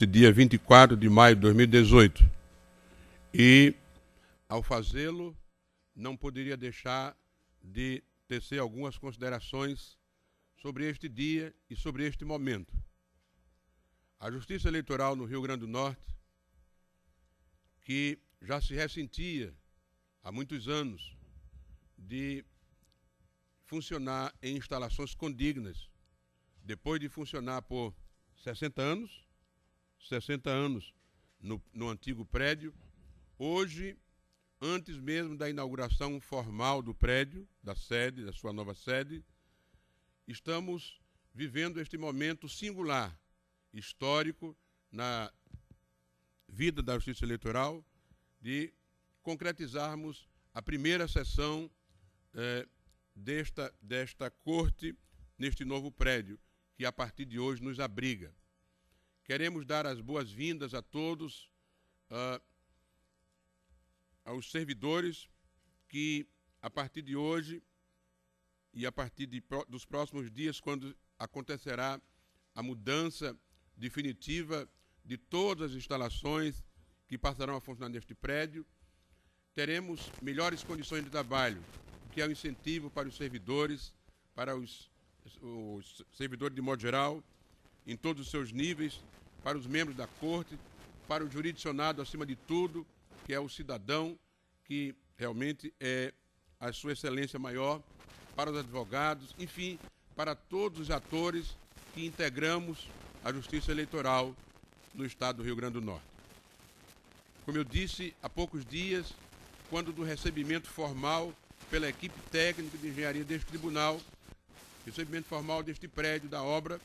dia 24 de maio de 2018. E, ao fazê-lo, não poderia deixar de tecer algumas considerações sobre este dia e sobre este momento. A Justiça Eleitoral no Rio Grande do Norte, que já se ressentia há muitos anos de funcionar em instalações condignas, depois de funcionar por 60 anos no antigo prédio, hoje, antes mesmo da inauguração formal do prédio, da sua nova sede, estamos vivendo este momento singular, histórico, na vida da Justiça Eleitoral, de concretizarmos a primeira sessão desta corte neste novo prédio, que a partir de hoje nos abriga. Queremos dar as boas-vindas a todos, aos servidores que, a partir de hoje e a partir dos próximos dias, quando acontecerá a mudança definitiva de todas as instalações que passarão a funcionar neste prédio, teremos melhores condições de trabalho, que é um incentivo para os servidores, para os servidores de modo geral, em todos os seus níveis, para os membros da Corte, para o jurisdicionado acima de tudo, que é o cidadão, que realmente é a sua excelência maior, para os advogados, enfim, para todos os atores que integramos a Justiça Eleitoral no Estado do Rio Grande do Norte. Como eu disse há poucos dias, quando do recebimento formal pela equipe técnica de engenharia deste tribunal, recebimento formal deste prédio, da obra,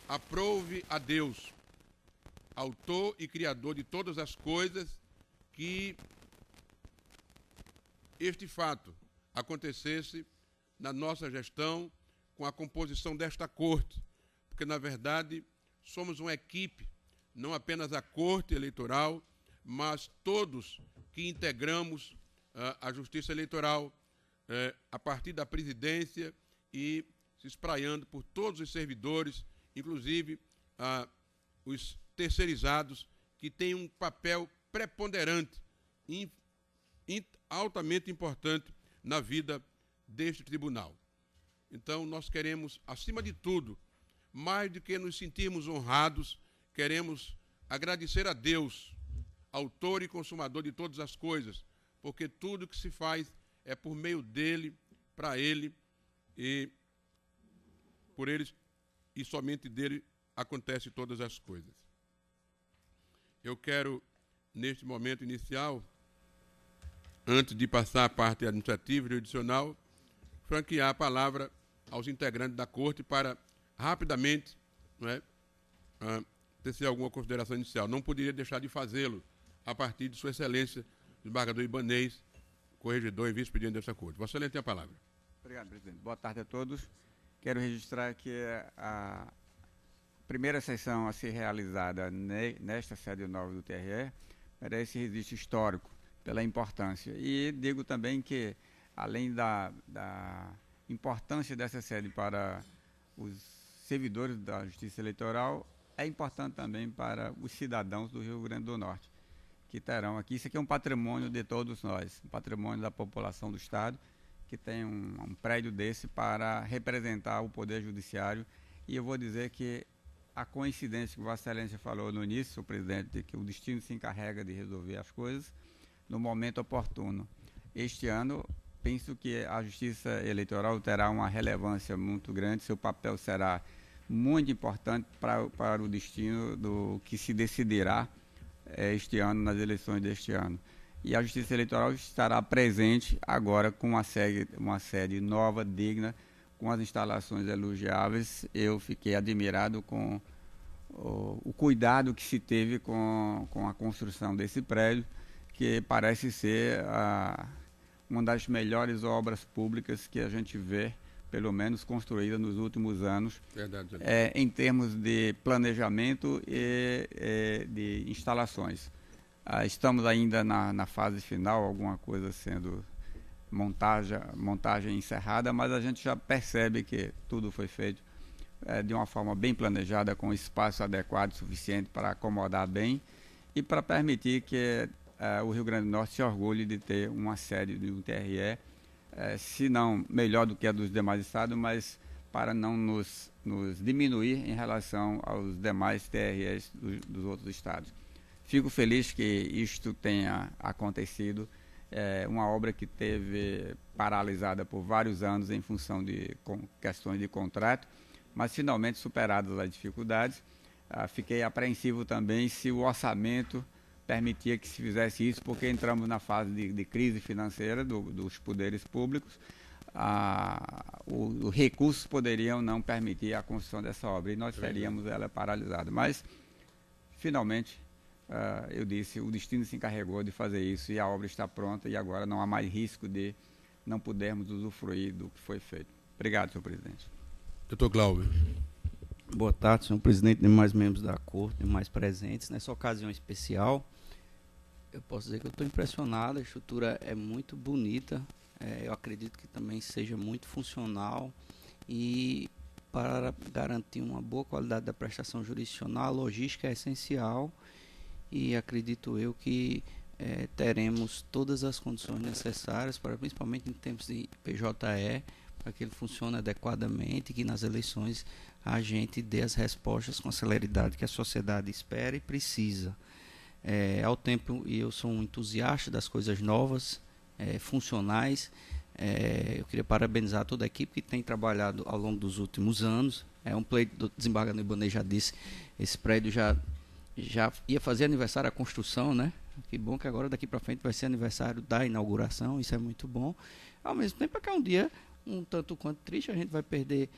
aprove a Deus, autor e criador de todas as coisas, que este fato acontecesse na nossa gestão com a composição desta corte, porque, na verdade, somos uma equipe, não apenas a Corte Eleitoral, mas todos que integramos a Justiça Eleitoral, a partir da presidência e se espraiando por todos os servidores, inclusive os terceirizados, que têm um papel preponderante e altamente importante na vida deste tribunal. Então, nós queremos, acima de tudo, mais do que nos sentirmos honrados, queremos agradecer a Deus, autor e consumador de todas as coisas, porque tudo que se faz é por meio dele, para ele, e por ele e somente dele acontecem todas as coisas. Eu quero, neste momento inicial, antes de passar a parte administrativa e jurisdicional, franquear a palavra aos integrantes da Corte para, rapidamente, tecer alguma consideração inicial. Não poderia deixar de fazê-lo a partir de Sua Excelência, o desembargador Ibanez, corregedor e vice-presidente desta Corte. Vossa Excelência tem a palavra. Obrigado, presidente. Boa tarde a todos. Quero registrar que a primeira sessão a ser realizada nesta sede nova do TRE merece registro histórico pela importância. E digo também que, além da importância dessa sede para os servidores da Justiça Eleitoral, é importante também para os cidadãos do Rio Grande do Norte, que terão aqui. Isso aqui é um patrimônio de todos nós, um patrimônio da população do Estado, que tem um prédio desse para representar o Poder Judiciário. E eu vou dizer que a coincidência que Vossa Excelência falou no início, presidente, de que o destino se encarrega de resolver as coisas no momento oportuno. Este ano, penso que a Justiça Eleitoral terá uma relevância muito grande, seu papel será muito importante para o destino do que se decidirá este ano, nas eleições deste ano. E a Justiça Eleitoral estará presente agora com uma sede nova, digna, com as instalações elogiáveis. Eu fiquei admirado com o cuidado que se teve com a construção desse prédio, que parece ser uma das melhores obras públicas que a gente vê, pelo menos construída nos últimos anos, Verdade. Em termos de planejamento e de instalações. Estamos ainda na fase final, alguma coisa sendo montagem encerrada, mas a gente já percebe que tudo foi feito de uma forma bem planejada, com espaço adequado suficiente para acomodar bem e para permitir que o Rio Grande do Norte se orgulhe de ter uma sede do TRE, se não melhor do que a dos demais estados, mas para não nos diminuir em relação aos demais TREs dos outros estados. Fico feliz que isto tenha acontecido, uma obra que teve paralisada por vários anos em função de questões de contrato, mas finalmente superadas as dificuldades. Fiquei apreensivo também se o orçamento permitia que se fizesse isso, porque entramos na fase de crise financeira dos poderes públicos. Os recursos poderiam não permitir a construção dessa obra e nós teríamos ela paralisada. Mas, finalmente, eu disse, o destino se encarregou de fazer isso e a obra está pronta e agora não há mais risco de não podermos usufruir do que foi feito. Obrigado, senhor presidente. Doutor Glauber. Boa tarde, senhor presidente, demais membros da corte, demais presentes. Nessa ocasião especial, eu posso dizer que eu estou impressionado, a estrutura é muito bonita, eu acredito que também seja muito funcional e para garantir uma boa qualidade da prestação jurisdicional, a logística é essencial e acredito eu que teremos todas as condições necessárias, para, principalmente em tempos de PJE, para que ele funcione adequadamente e que nas eleições a gente dê as respostas com a celeridade que a sociedade espera e precisa. Ao tempo, e eu sou um entusiasta das coisas novas, funcionais. Eu queria parabenizar toda a equipe que tem trabalhado ao longo dos últimos anos. Um pleito do desembargador Ibanez já disse, esse prédio já ia fazer aniversário a construção, né? Que bom que agora daqui para frente vai ser aniversário da inauguração, isso é muito bom. Ao mesmo tempo é que é um dia um tanto quanto triste, a gente vai perder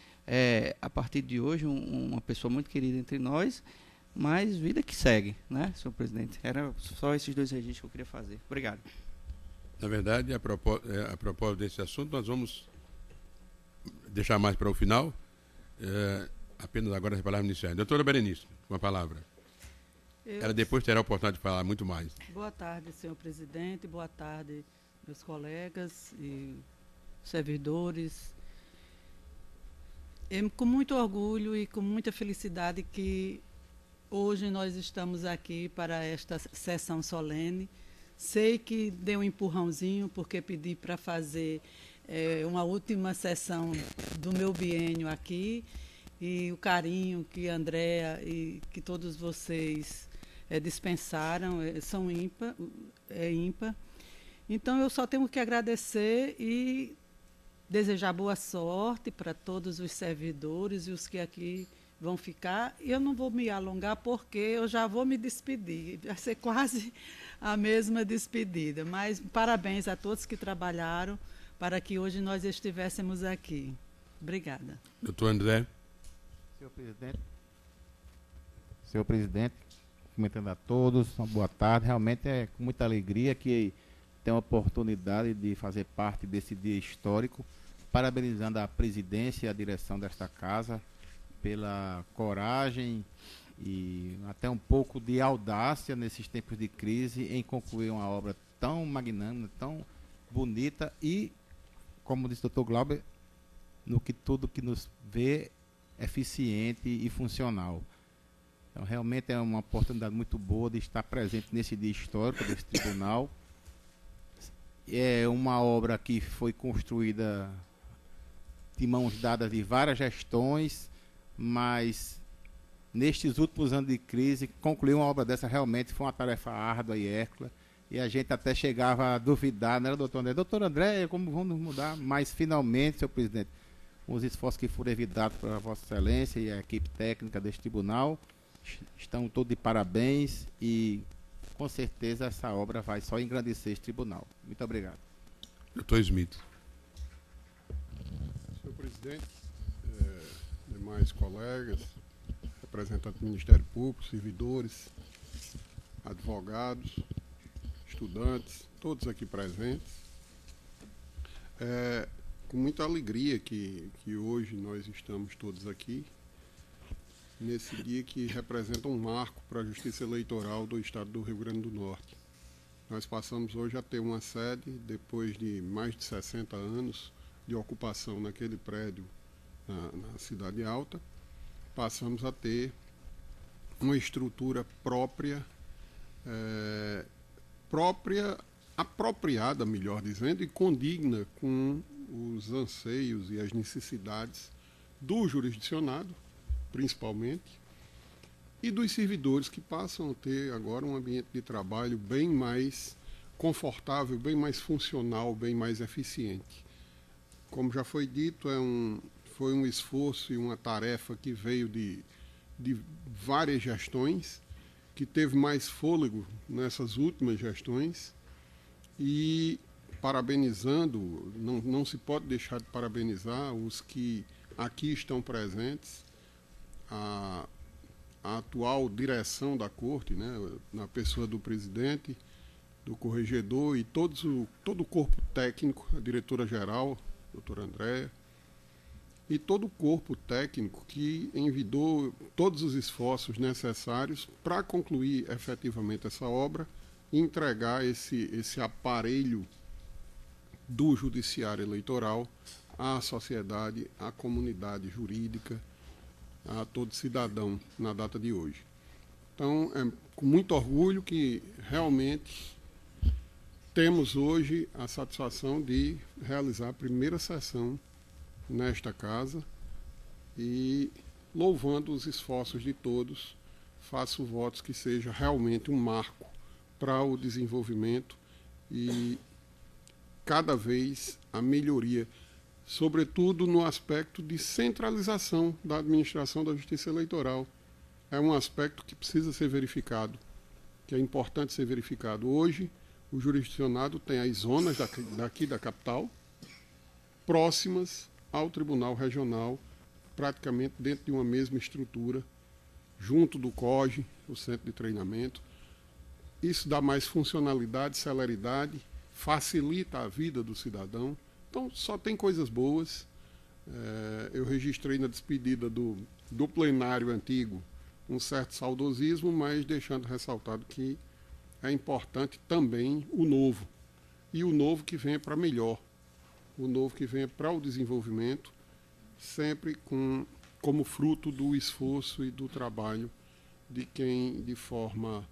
a partir de hoje uma pessoa muito querida entre nós, mas vida que segue, né, senhor presidente? Era só esses dois registros que eu queria fazer. Obrigado. Na verdade, a propósito desse assunto, nós vamos deixar mais para o final, apenas agora as palavras iniciais. Doutora Berenice, uma palavra. Ela depois terá a oportunidade de falar muito mais. Boa tarde, senhor presidente, boa tarde, meus colegas e servidores. Com muito orgulho e com muita felicidade que hoje nós estamos aqui para esta sessão solene. Sei que deu um empurrãozinho porque pedi para fazer uma última sessão do meu biênio aqui e o carinho que a Andréa e que todos vocês dispensaram são ímpar. Então eu só tenho que agradecer e desejar boa sorte para todos os servidores e os que aqui vão ficar. Eu não vou me alongar porque eu já vou me despedir. Vai ser quase a mesma despedida. Mas parabéns a todos que trabalharam para que hoje nós estivéssemos aqui. Obrigada. Doutor André. Senhor presidente, cumprimentando a todos, uma boa tarde. Realmente é com muita alegria que tenho a oportunidade de fazer parte desse dia histórico, parabenizando a presidência e a direção desta casa pela coragem e até um pouco de audácia nesses tempos de crise em concluir uma obra tão magnânima, tão bonita e, como disse o Dr. Glauber, no que tudo que nos vê eficiente e funcional. Então, realmente é uma oportunidade muito boa de estar presente nesse dia histórico desse tribunal. É uma obra que foi construída de mãos dadas de várias gestões, mas nestes últimos anos de crise, concluir uma obra dessa realmente foi uma tarefa árdua e hércula, e a gente até chegava a duvidar, não era, doutor André? Doutor André, como vamos mudar? Mas finalmente, senhor presidente, os esforços que foram evitados pela Vossa Excelência e a equipe técnica deste tribunal estão todos de parabéns e com certeza essa obra vai só engrandecer este tribunal. Muito obrigado. Doutor Smith. Senhor presidente, demais colegas, representantes do Ministério Público, servidores, advogados, estudantes, todos aqui presentes. Com muita alegria que hoje nós estamos todos aqui, nesse dia que representa um marco para a Justiça Eleitoral do Estado do Rio Grande do Norte. Nós passamos hoje a ter uma sede, depois de mais de 60 anos de ocupação naquele prédio na Cidade Alta, passamos a ter uma estrutura própria, apropriada, melhor dizendo, e condigna com os anseios e as necessidades do jurisdicionado, principalmente, e dos servidores, que passam a ter agora um ambiente de trabalho bem mais confortável, bem mais funcional, bem mais eficiente. Como já foi dito, foi um esforço e uma tarefa que veio de várias gestões, que teve mais fôlego nessas últimas gestões, e parabenizando, não se pode deixar de parabenizar os que aqui estão presentes, a atual direção da Corte, né, na pessoa do presidente, do corregedor e todo o corpo técnico, a diretora-geral, a doutora Andréa, e todo o corpo técnico que envidou todos os esforços necessários para concluir efetivamente essa obra e entregar esse aparelho do judiciário eleitoral à sociedade, à comunidade jurídica, a todo cidadão na data de hoje. Então, é com muito orgulho que realmente temos hoje a satisfação de realizar a primeira sessão nesta casa, e, louvando os esforços de todos, faço votos que seja realmente um marco para o desenvolvimento e cada vez a melhoria, sobretudo no aspecto de centralização da administração da Justiça Eleitoral. É um aspecto que precisa ser verificado, que é importante ser verificado. Hoje, o jurisdicionado tem as zonas daqui da capital, próximas ao Tribunal Regional, praticamente dentro de uma mesma estrutura, junto do COGE, o Centro de Treinamento. Isso dá mais funcionalidade, celeridade, facilita a vida do cidadão. Então, só tem coisas boas. Eu registrei na despedida do plenário antigo um certo saudosismo, mas deixando ressaltado que é importante também o novo. E o novo que venha para melhor. O novo que venha para o desenvolvimento, sempre como fruto do esforço e do trabalho de quem, de forma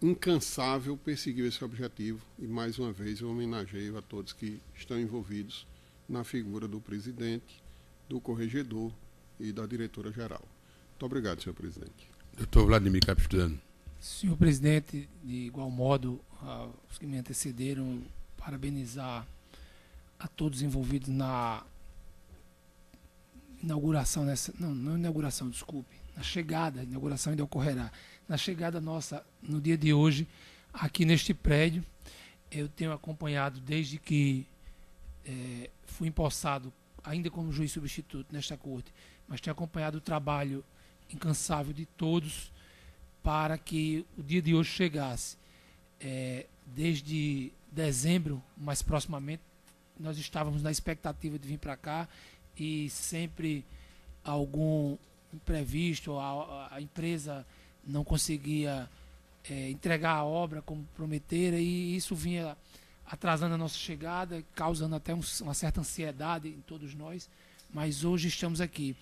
incansável, perseguiu esse objetivo. E, mais uma vez, eu homenageio a todos que estão envolvidos na figura do presidente, do corregedor e da diretora-geral. Muito obrigado, senhor presidente. Doutor Vladimir Capistrano. Senhor presidente, de igual modo, os que me antecederam, parabenizar a todos envolvidos na inauguração, não inauguração, desculpe, na chegada, a inauguração ainda ocorrerá, na chegada nossa no dia de hoje, aqui neste prédio. Eu tenho acompanhado desde que fui empossado, ainda como juiz substituto nesta corte, mas tenho acompanhado o trabalho incansável de todos para que o dia de hoje chegasse. Desde dezembro, mais proximamente, nós estávamos na expectativa de vir para cá, e sempre algum imprevisto, a empresa não conseguia entregar a obra como prometera, e isso vinha atrasando a nossa chegada, causando até uma certa ansiedade em todos nós, mas hoje estamos aqui.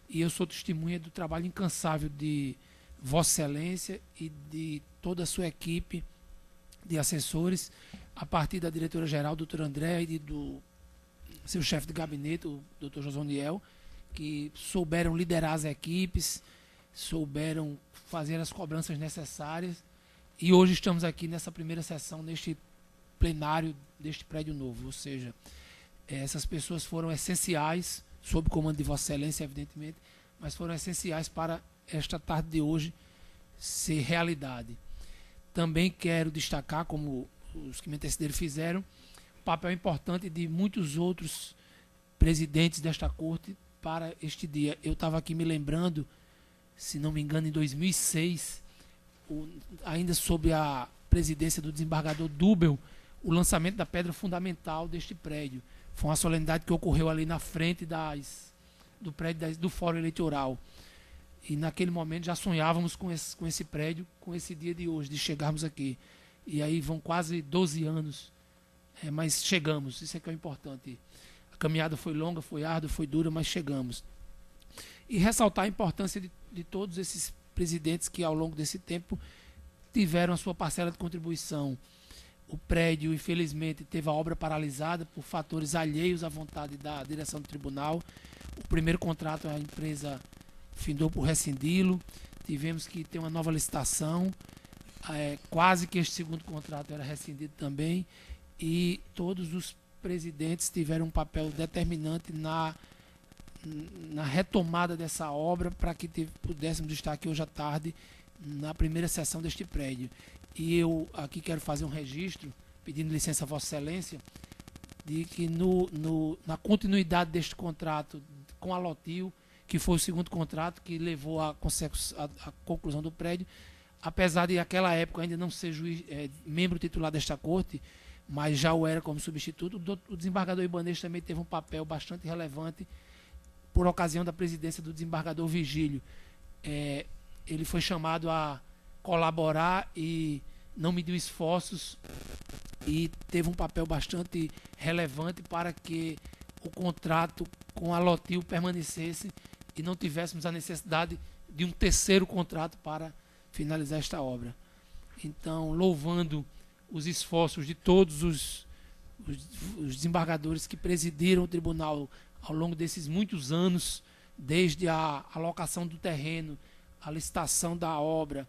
E eu sou testemunha do trabalho incansável de Vossa Excelência e de toda a sua equipe de assessores, a partir da diretora-geral, doutora Andréa, e do seu chefe de gabinete, o doutor Josoniel, que souberam liderar as equipes, souberam fazer as cobranças necessárias, e hoje estamos aqui nessa primeira sessão, neste plenário deste prédio novo. Ou seja, essas pessoas foram essenciais, sob o comando de Vossa Excelência, evidentemente, mas foram essenciais para esta tarde de hoje ser realidade. Também quero destacar, como os que me antecederam fizeram, o papel importante de muitos outros presidentes desta corte para este dia. Eu estava aqui me lembrando, se não me engano, em 2006, ainda sob a presidência do desembargador Dubel, o lançamento da pedra fundamental deste prédio. Foi uma solenidade que ocorreu ali na frente do prédio do Fórum Eleitoral. E naquele momento já sonhávamos com esse prédio, com esse dia de hoje, de chegarmos aqui. E aí vão quase 12 anos, mas chegamos, isso é que é o importante. A caminhada foi longa, foi árdua, foi dura, mas chegamos. e ressaltar a importância de todos esses presidentes que, ao longo desse tempo, tiveram a sua parcela de contribuição. O prédio, infelizmente, teve a obra paralisada por fatores alheios à vontade da direção do tribunal. O primeiro contrato, a empresa findou por rescindi-lo. Tivemos que ter uma nova licitação. Quase que este segundo contrato era rescindido também. E todos os presidentes tiveram um papel determinante na retomada dessa obra para que pudéssemos estar aqui hoje à tarde na primeira sessão deste prédio. E eu aqui quero fazer um registro, pedindo licença a Vossa Excelência, de que na continuidade deste contrato com a Lotil, que foi o segundo contrato que levou à conclusão do prédio, apesar de naquela época ainda não ser membro titular desta corte, mas já o era como substituto, o desembargador Ibanez também teve um papel bastante relevante por ocasião da presidência do desembargador Vigílio. Ele foi chamado a colaborar e não mediu esforços e teve um papel bastante relevante para que o contrato com a Lotil permanecesse e não tivéssemos a necessidade de um terceiro contrato para finalizar esta obra. Então, louvando os esforços de todos os desembargadores que presidiram o tribunal ao longo desses muitos anos, desde a alocação do terreno, a licitação da obra,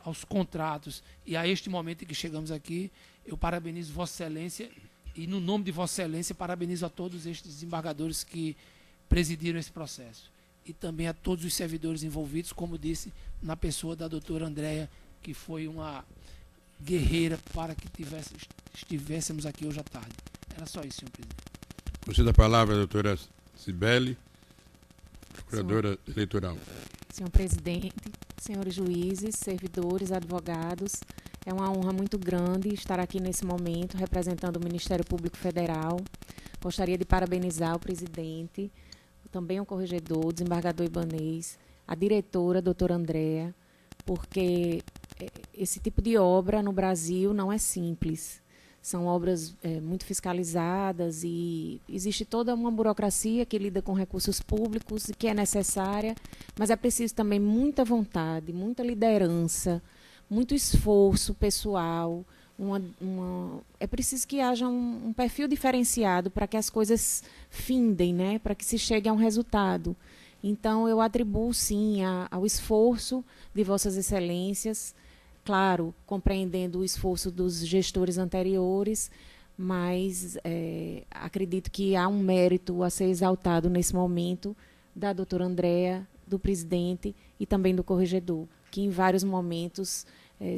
aos contratos e a este momento em que chegamos aqui, eu parabenizo Vossa Excelência e, no nome de Vossa Excelência, parabenizo a todos estes desembargadores que presidiram esse processo e também a todos os servidores envolvidos, como disse, na pessoa da doutora Andréa, que foi uma guerreira para que estivéssemos aqui hoje à tarde. Era só isso, senhor presidente. Conceda a palavra à doutora Cibele, procuradora eleitoral. Senhor presidente, senhores juízes, servidores, advogados, é uma honra muito grande estar aqui nesse momento representando o Ministério Público Federal. Gostaria de parabenizar o presidente, também o corregedor, o desembargador Ibanez, a diretora, a doutora Andréa, porque esse tipo de obra no Brasil não é simples. São obras muito fiscalizadas e existe toda uma burocracia que lida com recursos públicos e que é necessária, mas é preciso também muita vontade, muita liderança, muito esforço pessoal. É preciso que haja um perfil diferenciado para que as coisas findem, né? Para que se chegue a um resultado. Então, eu atribuo, sim, ao esforço de Vossas Excelências, claro, compreendendo o esforço dos gestores anteriores, mas acredito que há um mérito a ser exaltado nesse momento da doutora Andréa, do presidente e também do corregedor, que em vários momentos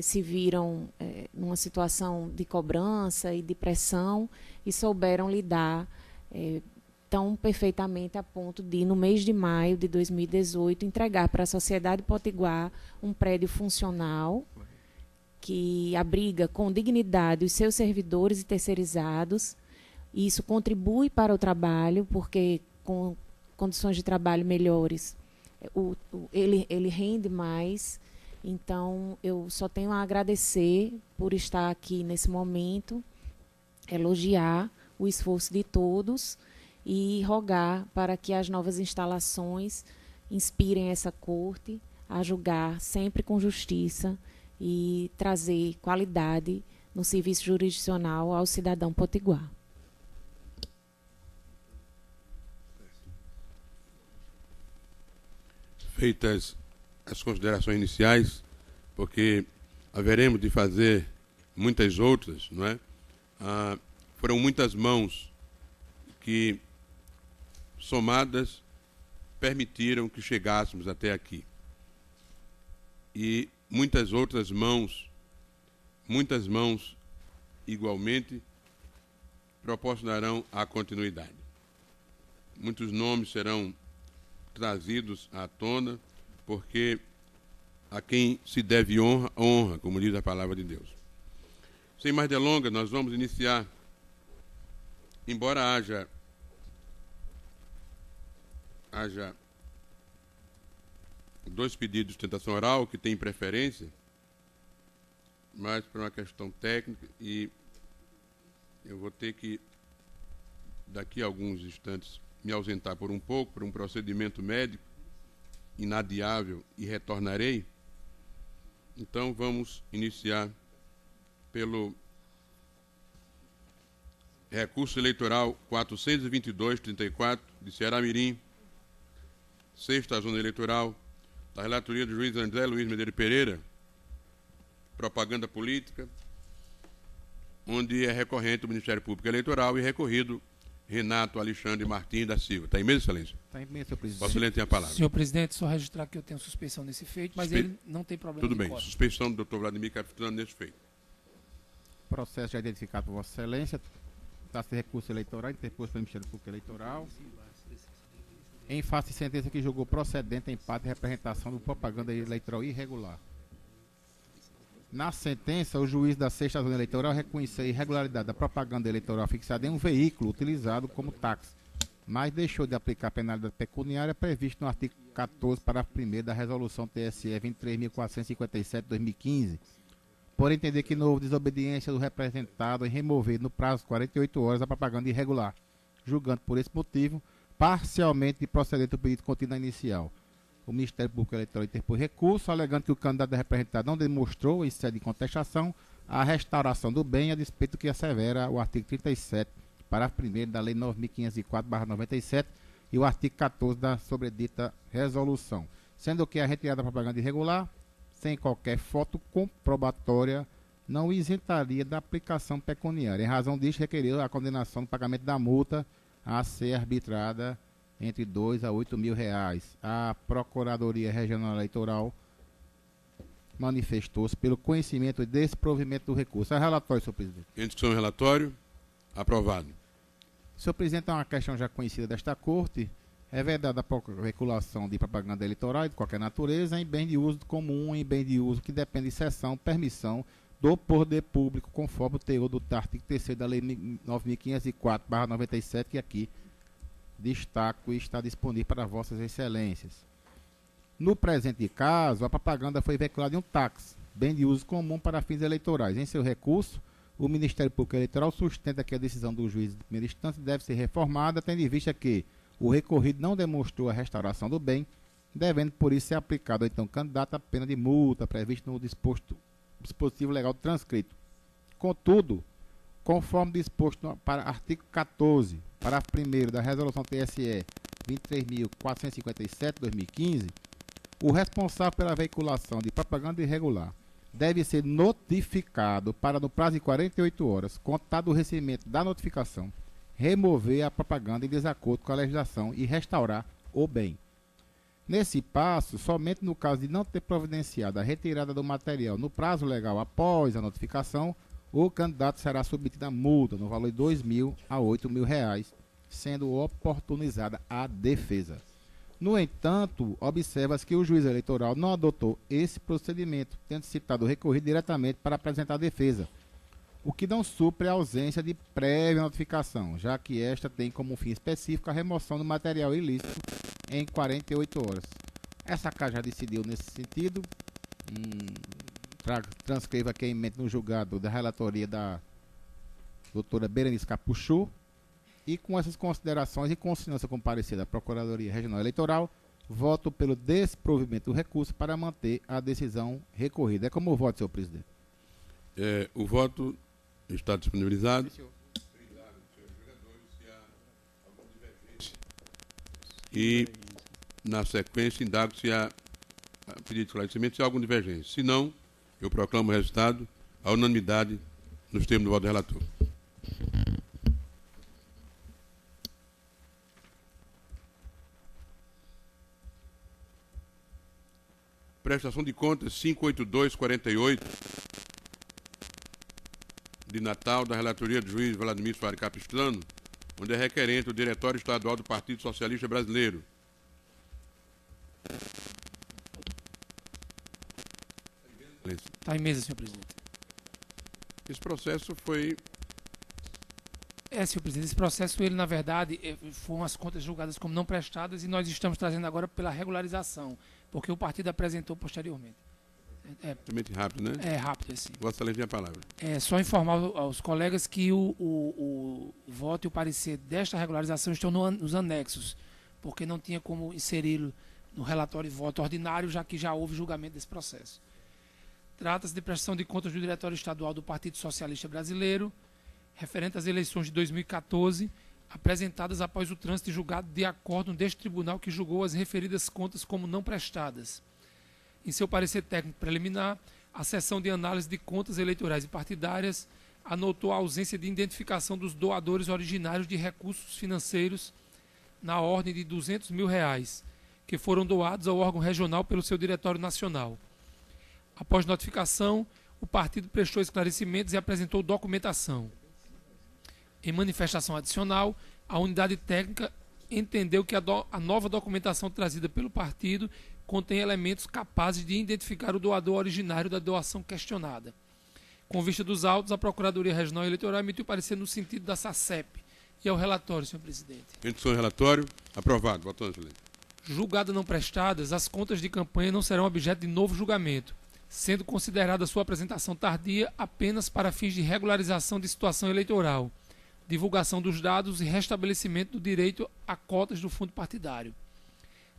se viram numa situação de cobrança e de pressão e souberam lidar tão perfeitamente a ponto de, no mês de maio de 2018, entregar para a sociedade potiguar um prédio funcional que abriga com dignidade os seus servidores e terceirizados. Isso contribui para o trabalho, porque com condições de trabalho melhores, ele rende mais. Então, eu só tenho a agradecer por estar aqui nesse momento, elogiar o esforço de todos e rogar para que as novas instalações inspirem essa corte a julgar sempre com justiça e trazer qualidade no serviço jurisdicional ao cidadão potiguar. Feitas as considerações iniciais, porque haveremos de fazer muitas outras, não é? Foram muitas mãos que, somadas, permitiram que chegássemos até aqui. E muitas outras mãos igualmente proporcionarão a continuidade. Muitos nomes serão trazidos à tona, porque a quem se deve honra, honra, como diz a palavra de Deus. Sem mais delongas, nós vamos iniciar, embora haja dois pedidos de sustentação oral que têm preferência, mas por uma questão técnica, e eu vou ter que, daqui a alguns instantes, me ausentar por um pouco, por um procedimento médico, inadiável e retornarei. Então vamos iniciar pelo recurso eleitoral 422-34 de Ceará-Mirim, sexta zona eleitoral, da relatoria do juiz André Luiz Medeiros Pereira, propaganda política, onde é recorrente o Ministério Público Eleitoral e recorrido Renato Alexandre Martins da Silva. Está em mesa, excelência? Está em mesa, senhor presidente. Vossa Excelência tem a palavra. Senhor presidente, só registrar que eu tenho suspeição nesse feito, mas ele não tem problema. Tudo bem, suspeição do doutor Vladimir Capistrano nesse feito. Processo já identificado por Vossa Excelência. Trata-se de recurso eleitoral interposto pelo Ministério Público Eleitoral. Em face de sentença que julgou procedente empate e representação do propaganda eleitoral irregular. Na sentença, o juiz da sexta zona eleitoral reconheceu a irregularidade da propaganda eleitoral fixada em um veículo utilizado como táxi, mas deixou de aplicar a penalidade pecuniária prevista no artigo 14, parágrafo 1º da Resolução TSE 23.457/2015, por entender que não houve desobediência do representado em remover no prazo de 48 horas a propaganda irregular, julgando por esse motivo parcialmente procedente do pedido contido na inicial. O Ministério Público Eleitoral interpôs recurso, alegando que o candidato representado não demonstrou, em sede de contestação, a restauração do bem, a despeito do que assevera o artigo 37, parágrafo 1º da Lei 9.504/97 e o artigo 14 da sobredita resolução, sendo que a retirada da propaganda irregular, sem qualquer foto comprobatória, não isentaria da aplicação pecuniária. Em razão disso, requeriu a condenação do pagamento da multa a ser arbitrada entre R$2 a R$8.000. A Procuradoria Regional Eleitoral manifestou-se pelo conhecimento e desprovimento do recurso. É relatório, senhor presidente. Em discussão, relatório. Aprovado. Senhor presidente, é uma questão já conhecida desta Corte. É vedada a veiculação de propaganda eleitoral de qualquer natureza em bem de uso comum, em bem de uso que depende de cessão, permissão do poder público, conforme o teor do artigo 3º da Lei 9.504/97, que aqui destaco e está disponível para vossas excelências. No presente caso, a propaganda foi veiculada em um táxi, bem de uso comum para fins eleitorais. Em seu recurso, o Ministério Público Eleitoral sustenta que a decisão do juiz de primeira instância deve ser reformada, tendo em vista que o recorrido não demonstrou a restauração do bem, devendo por isso ser aplicado ao então candidato a pena de multa prevista no dispositivo legal transcrito. Contudo, conforme disposto para artigo 14, parágrafo 1º da Resolução TSE 23.457/2015, o responsável pela veiculação de propaganda irregular deve ser notificado para, no prazo de 48 horas, contado o recebimento da notificação, remover a propaganda em desacordo com a legislação e restaurar o bem. Nesse passo, somente no caso de não ter providenciado a retirada do material no prazo legal após a notificação, o candidato será submetido a multa no valor de R$2.000 a R$8.000, sendo oportunizada a defesa. No entanto, observa-se que o juiz eleitoral não adotou esse procedimento, tendo citado o recorrido diretamente para apresentar a defesa, o que não supre a ausência de prévia notificação, já que esta tem como fim específico a remoção do material ilícito em 48 horas. Essa casa já decidiu nesse sentido. Transcreva aqui a emenda no julgado da relatoria da doutora Berenice Capuchu. E com essas considerações e consignância com parecer da Procuradoria Regional Eleitoral, voto pelo desprovimento do recurso para manter a decisão recorrida. É como o voto, senhor presidente? O voto está disponibilizado. E, na sequência, indago se há pedido de esclarecimento, se há alguma divergência. Se não, eu proclamo o resultado à unanimidade nos termos do voto do relator. Prestação de contas 58248 de Natal, da relatoria do juiz Vladimir Soares Capistrano, onde é requerente o Diretório Estadual do Partido Socialista Brasileiro. Está em mesa, senhor presidente. Esse processo foi... Senhor presidente, esse processo, ele, na verdade, foram as contas julgadas como não prestadas e nós estamos trazendo agora pela regularização, porque o partido apresentou posteriormente. Extremamente rápido, né? É rápido, assim. Vossa Excelência tem a palavra. É só informar aos colegas que o voto e o parecer desta regularização estão nos anexos, porque não tinha como inseri-lo no relatório de voto ordinário, já que já houve julgamento desse processo. Trata-se de prestação de contas do Diretório Estadual do Partido Socialista Brasileiro, referente às eleições de 2014, apresentadas após o trânsito julgado de acordo deste tribunal que julgou as referidas contas como não prestadas. Em seu parecer técnico preliminar, a seção de análise de contas eleitorais e partidárias anotou a ausência de identificação dos doadores originários de recursos financeiros na ordem de R$200 mil, que foram doados ao órgão regional pelo seu Diretório Nacional. Após notificação, o partido prestou esclarecimentos e apresentou documentação. Em manifestação adicional, a unidade técnica entendeu que a nova documentação trazida pelo partido contém elementos capazes de identificar o doador originário da doação questionada. Com vista dos autos, a Procuradoria Regional Eleitoral emitiu parecer no sentido da SACEP. E ao relatório, senhor presidente. Em discussão, relatório. Aprovado. Votando, excelência. Julgadas não prestadas, as contas de campanha não serão objeto de novo julgamento, sendo considerada sua apresentação tardia apenas para fins de regularização de situação eleitoral, divulgação dos dados e restabelecimento do direito a cotas do fundo partidário.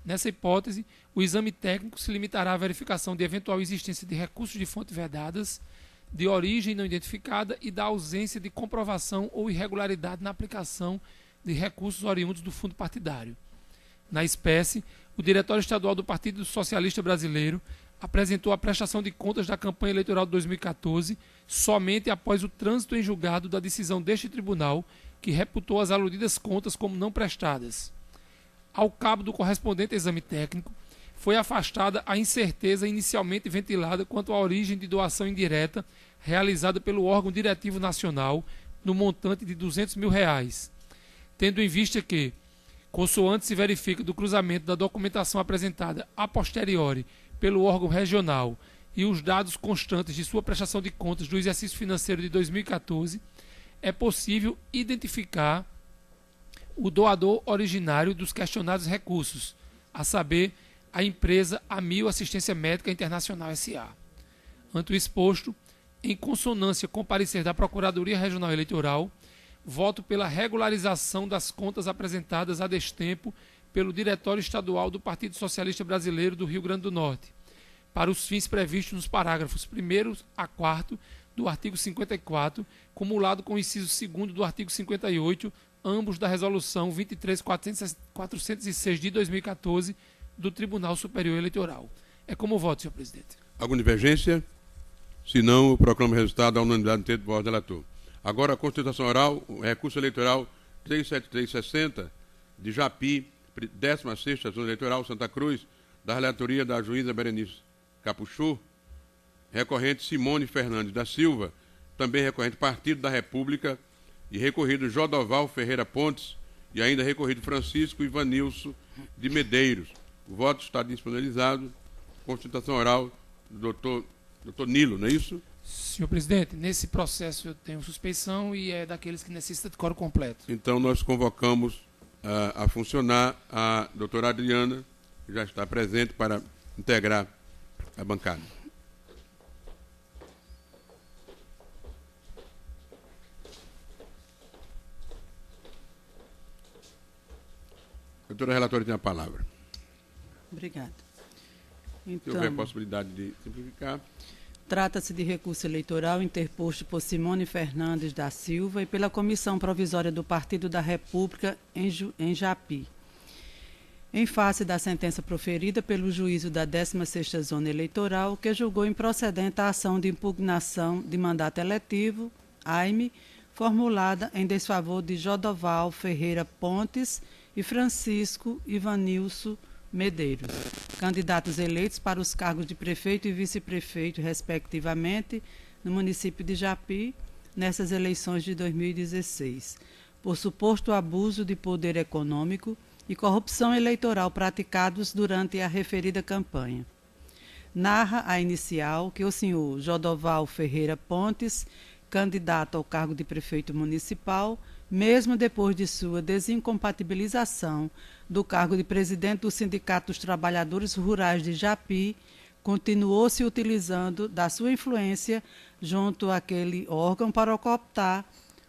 Nessa hipótese, o exame técnico se limitará à verificação de eventual existência de recursos de fonte vedadas, de origem não identificada e da ausência de comprovação ou irregularidade na aplicação de recursos oriundos do fundo partidário. Na espécie, o Diretório Estadual do Partido Socialista Brasileiro apresentou a prestação de contas da campanha eleitoral de 2014 somente após o trânsito em julgado da decisão deste tribunal, que reputou as aludidas contas como não prestadas. Ao cabo do correspondente exame técnico, foi afastada a incerteza inicialmente ventilada quanto à origem de doação indireta realizada pelo órgão diretivo nacional no montante de R$200 mil, tendo em vista que, consoante se verifica do cruzamento da documentação apresentada a posteriori pelo órgão regional e os dados constantes de sua prestação de contas do exercício financeiro de 2014, é possível identificar o doador originário dos questionados recursos, a saber, a empresa Amil Assistência Médica Internacional S.A. Ante o exposto, em consonância com o parecer da Procuradoria Regional Eleitoral, voto pela regularização das contas apresentadas a destempo pelo Diretório Estadual do Partido Socialista Brasileiro do Rio Grande do Norte, para os fins previstos nos parágrafos 1º a 4º do artigo 54, cumulado com o inciso 2º do artigo 58, ambos da Resolução 23.406 de 2014 do Tribunal Superior Eleitoral. É como voto, senhor presidente. Alguma divergência? Se não, eu proclamo o resultado à unanimidade no texto do voto do relator. Agora, a constituição oral, o recurso eleitoral 37360 de Japi, 16ª Zona Eleitoral, Santa Cruz, da relatoria da juíza Berenice Capuchô, recorrente Simone Fernandes da Silva, também recorrente Partido da República, e recorrido Jodoval Ferreira Pontes, e ainda recorrido Francisco Ivanilson de Medeiros. O voto está disponibilizado. Constituição oral do doutor Nilo, não é isso? Senhor presidente, nesse processo eu tenho suspeição e é daqueles que necessitam de quórum completo. Então nós convocamos a funcionar a doutora Adriana, que já está presente para integrar a bancada. A doutora relatora tem a palavra. Obrigada. Se houver possibilidade de simplificar. Trata-se de recurso eleitoral interposto por Simone Fernandes da Silva e pela Comissão Provisória do Partido da República em Japi, em face da sentença proferida pelo juízo da 16ª Zona Eleitoral, que julgou improcedente a ação de impugnação de mandato eletivo, AIME, formulada em desfavor de Jodoval Ferreira Pontes e Francisco Ivanilson Medeiros, candidatos eleitos para os cargos de prefeito e vice-prefeito, respectivamente, no município de Japi, nessas eleições de 2016, por suposto abuso de poder econômico e corrupção eleitoral praticados durante a referida campanha. Narra a inicial que o senhor Jodoval Ferreira Pontes, candidato ao cargo de prefeito municipal, mesmo depois de sua desincompatibilização do cargo de presidente do Sindicato dos Trabalhadores Rurais de Japi, continuou se utilizando da sua influência junto àquele órgão para cooptar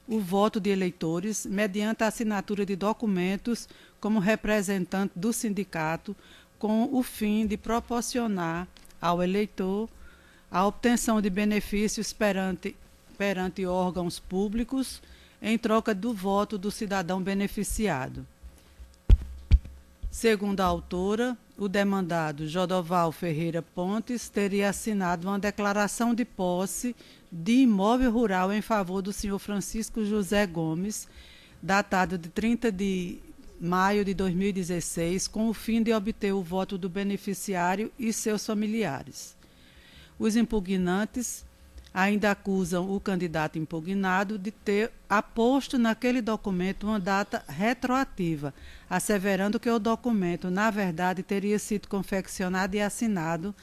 o voto de eleitores mediante a assinatura de documentos como representante do sindicato, com o fim de proporcionar ao eleitor a obtenção de benefícios perante órgãos públicos em troca do voto do cidadão beneficiado. Segundo a autora, o demandado Jodoval Ferreira Pontes teria assinado uma declaração de posse de imóvel rural em favor do senhor Francisco José Gomes, datada de 30 de maio de 2016, com o fim de obter o voto do beneficiário e seus familiares. Os impugnantes ainda acusam o candidato impugnado de ter aposto naquele documento uma data retroativa, asseverando que o documento, na verdade, teria sido confeccionado e assinado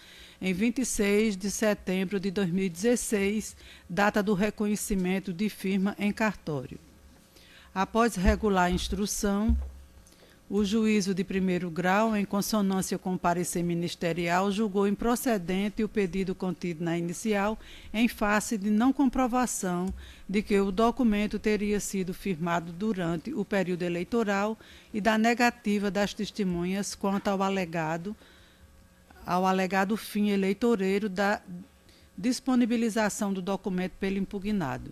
em 26 de setembro de 2016, data do reconhecimento de firma em cartório. Após regular a instrução, o juízo de primeiro grau, em consonância com o parecer ministerial, julgou improcedente o pedido contido na inicial, em face de não comprovação de que o documento teria sido firmado durante o período eleitoral e da negativa das testemunhas quanto ao alegado fim eleitoreiro da disponibilização do documento pelo impugnado.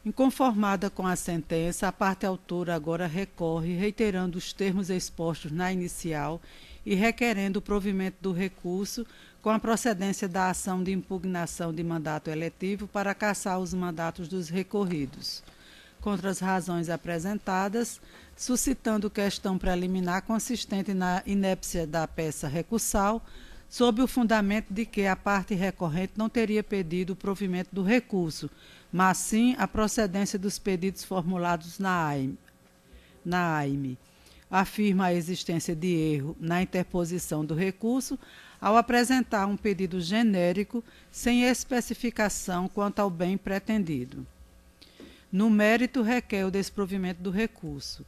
Inconformada com a sentença, a parte autora agora recorre, reiterando os termos expostos na inicial e requerendo o provimento do recurso com a procedência da ação de impugnação de mandato eletivo para cassar os mandatos dos recorridos. Contra as razões apresentadas, suscitando questão preliminar consistente na inépcia da peça recursal, sob o fundamento de que a parte recorrente não teria pedido o provimento do recurso, mas sim a procedência dos pedidos formulados na AIME. Afirma a existência de erro na interposição do recurso ao apresentar um pedido genérico sem especificação quanto ao bem pretendido. No mérito, requer o desprovimento do recurso.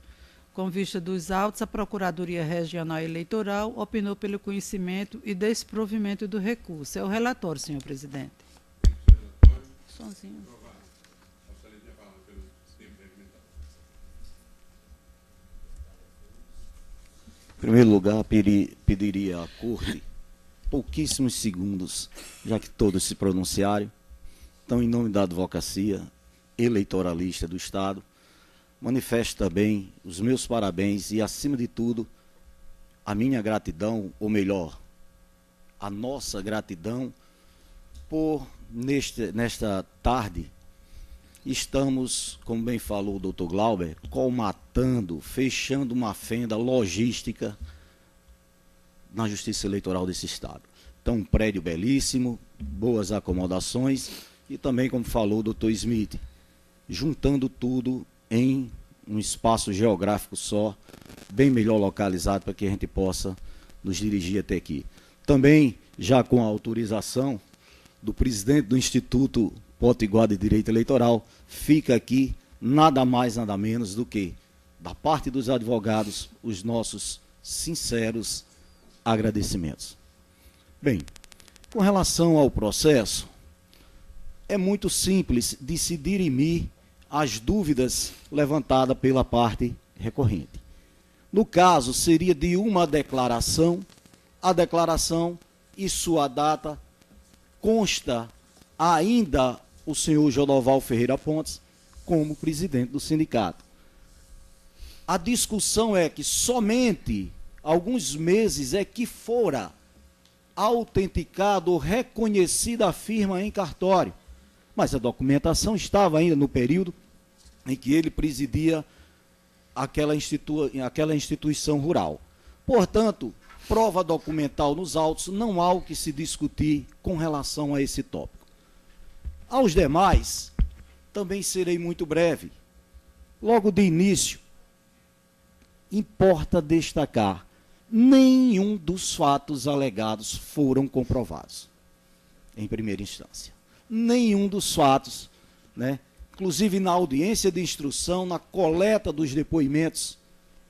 Com vista dos autos, a Procuradoria Regional Eleitoral opinou pelo conhecimento e desprovimento do recurso. É o relatório, senhor presidente. Sozinho. Em primeiro lugar, pediria à Corte pouquíssimos segundos, já que todos se pronunciaram. Então, em nome da advocacia eleitoralista do Estado, manifesto também os meus parabéns e, acima de tudo, a minha gratidão, ou melhor, a nossa gratidão por, nesta tarde, estamos, como bem falou o doutor Glauber, colmatando, fechando uma fenda logística na Justiça Eleitoral desse Estado. Então, um prédio belíssimo, boas acomodações e também, como falou o doutor Smith, juntando tudo em um espaço geográfico só, bem melhor localizado para que a gente possa nos dirigir até aqui. Também, já com a autorização do presidente do Instituto Potiguar de Direito Eleitoral, fica aqui nada mais, nada menos do que, da parte dos advogados, os nossos sinceros agradecimentos. Bem, com relação ao processo, é muito simples de se dirimir as dúvidas levantadas pela parte recorrente. No caso, seria de uma declaração, a declaração e sua data consta ainda o senhor Jodoval Ferreira Pontes como presidente do sindicato. A discussão é que somente alguns meses é que fora autenticado ou reconhecida a firma em cartório, mas a documentação estava ainda no período em que ele presidia aquela instituição rural. Portanto, prova documental nos autos, não há o que se discutir com relação a esse tópico. Aos demais, também serei muito breve. Logo de início, importa destacar, nenhum dos fatos alegados foram comprovados, em primeira instância. Nenhum dos fatos, né? Inclusive na audiência de instrução, na coleta dos depoimentos,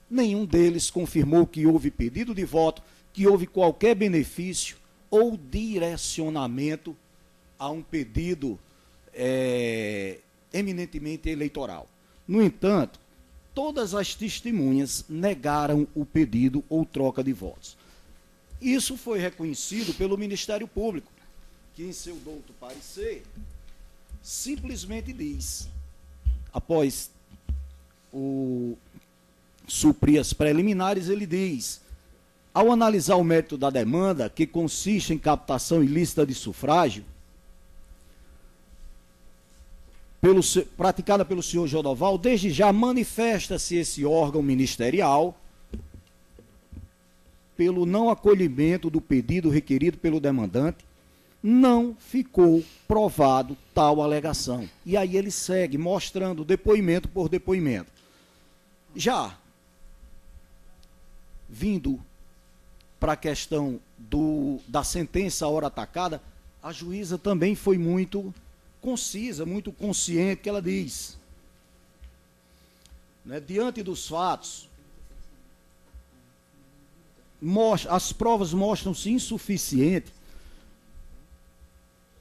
nenhum deles confirmou que houve pedido de voto, que houve qualquer benefício ou direcionamento a um pedido eminentemente eleitoral. No entanto, todas as testemunhas negaram o pedido ou troca de votos. Isso foi reconhecido pelo Ministério Público, que em seu douto parecer simplesmente diz, após suprir as preliminares, ele diz: ao analisar o mérito da demanda, que consiste em captação ilícita de sufrágio, praticada pelo senhor Jodoval, desde já manifesta-se esse órgão ministerial pelo não acolhimento do pedido requerido pelo demandante, não ficou provado tal alegação. E aí ele segue mostrando depoimento por depoimento. Já vindo para a questão da sentença à hora atacada, a juíza também foi muito concisa, muito consciente, que ela diz, né, diante dos fatos, as provas mostram-se insuficientes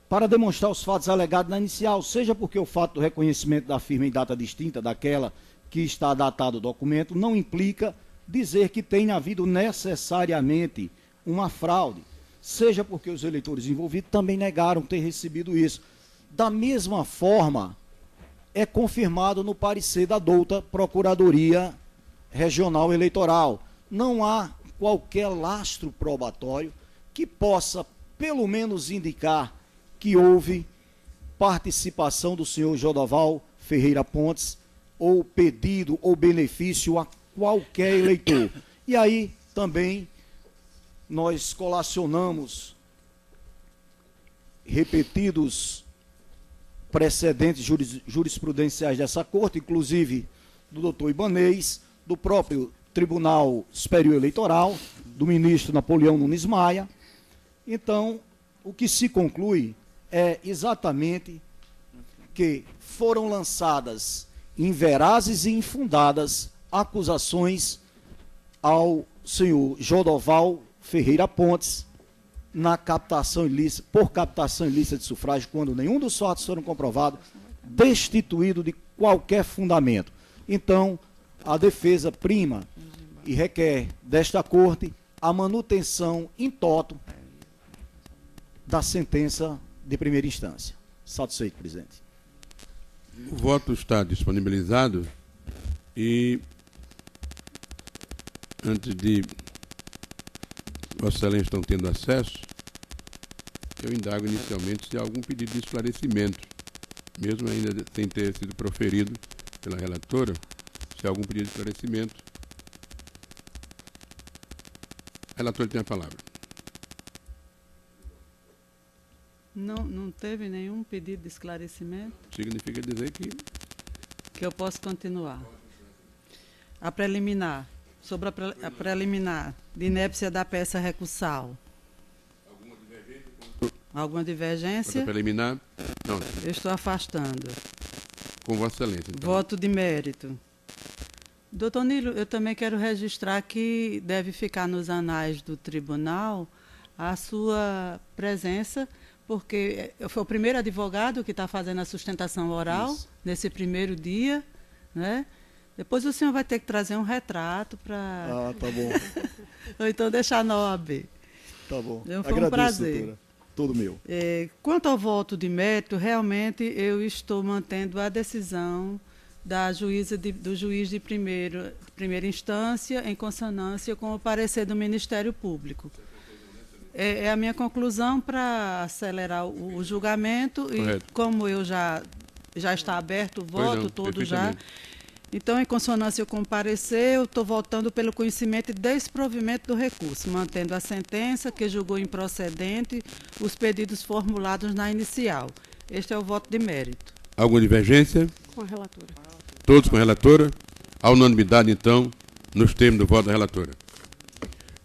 para demonstrar os fatos alegados na inicial, seja porque o fato do reconhecimento da firma em data distinta daquela que está datado o documento não implica dizer que tenha havido necessariamente uma fraude, seja porque os eleitores envolvidos também negaram ter recebido isso. Da mesma forma, é confirmado no parecer da douta Procuradoria Regional Eleitoral. Não há qualquer lastro probatório que possa, pelo menos, indicar que houve participação do senhor Jodoval Ferreira Pontes ou pedido ou benefício a qualquer eleitor. E aí também nós colacionamos repetidos precedentes jurisprudenciais dessa corte, inclusive do doutor Ibanez, do próprio Tribunal Superior Eleitoral, do ministro Napoleão Nunes Maia. Então, o que se conclui é exatamente que foram lançadas inverazes e infundadas acusações ao senhor Jodoval Ferreira Pontes por captação ilícita de sufrágio, quando nenhum dos fatos foram comprovados, destituído de qualquer fundamento. Então, a defesa prima e requer desta corte a manutenção in toto da sentença de primeira instância. Satisfeito, presidente. O voto está disponibilizado e, antes de Vossa Excelência estão tendo acesso, eu indago inicialmente se há algum pedido de esclarecimento, mesmo ainda sem ter sido proferido pela relatora, se há algum pedido de esclarecimento. Relator tem a palavra. Não teve nenhum pedido de esclarecimento? Significa dizer que eu posso continuar. A preliminar, sobre a preliminar de inépcia da peça recursal. Alguma divergência? A preliminar? Não. Eu estou afastando. Com Vossa Excelência. Então. Voto de mérito. Doutor Nilo, eu também quero registrar que deve ficar nos anais do tribunal a sua presença, porque foi o primeiro advogado que está fazendo a sustentação oral nesse primeiro dia, né? Depois o senhor vai ter que trazer um retrato para... Ah, tá bom. Ou então deixar na OAB. Tá bom. Foi Agradeço, um prazer. doutora. Todo meu. Quanto ao voto de mérito, realmente eu estou mantendo a decisão do juiz de primeira instância em consonância com o parecer do Ministério Público. É a minha conclusão para acelerar o julgamento. Correto. E como eu já está aberto o voto todo já, então, em consonância com o parecer, eu estou votando pelo conhecimento e desprovimento do recurso, mantendo a sentença que julgou improcedente os pedidos formulados na inicial. Este é o voto de mérito. Alguma divergência? Com a relatora. Todos com a relatora? A unanimidade, então, nos termos do voto da relatora.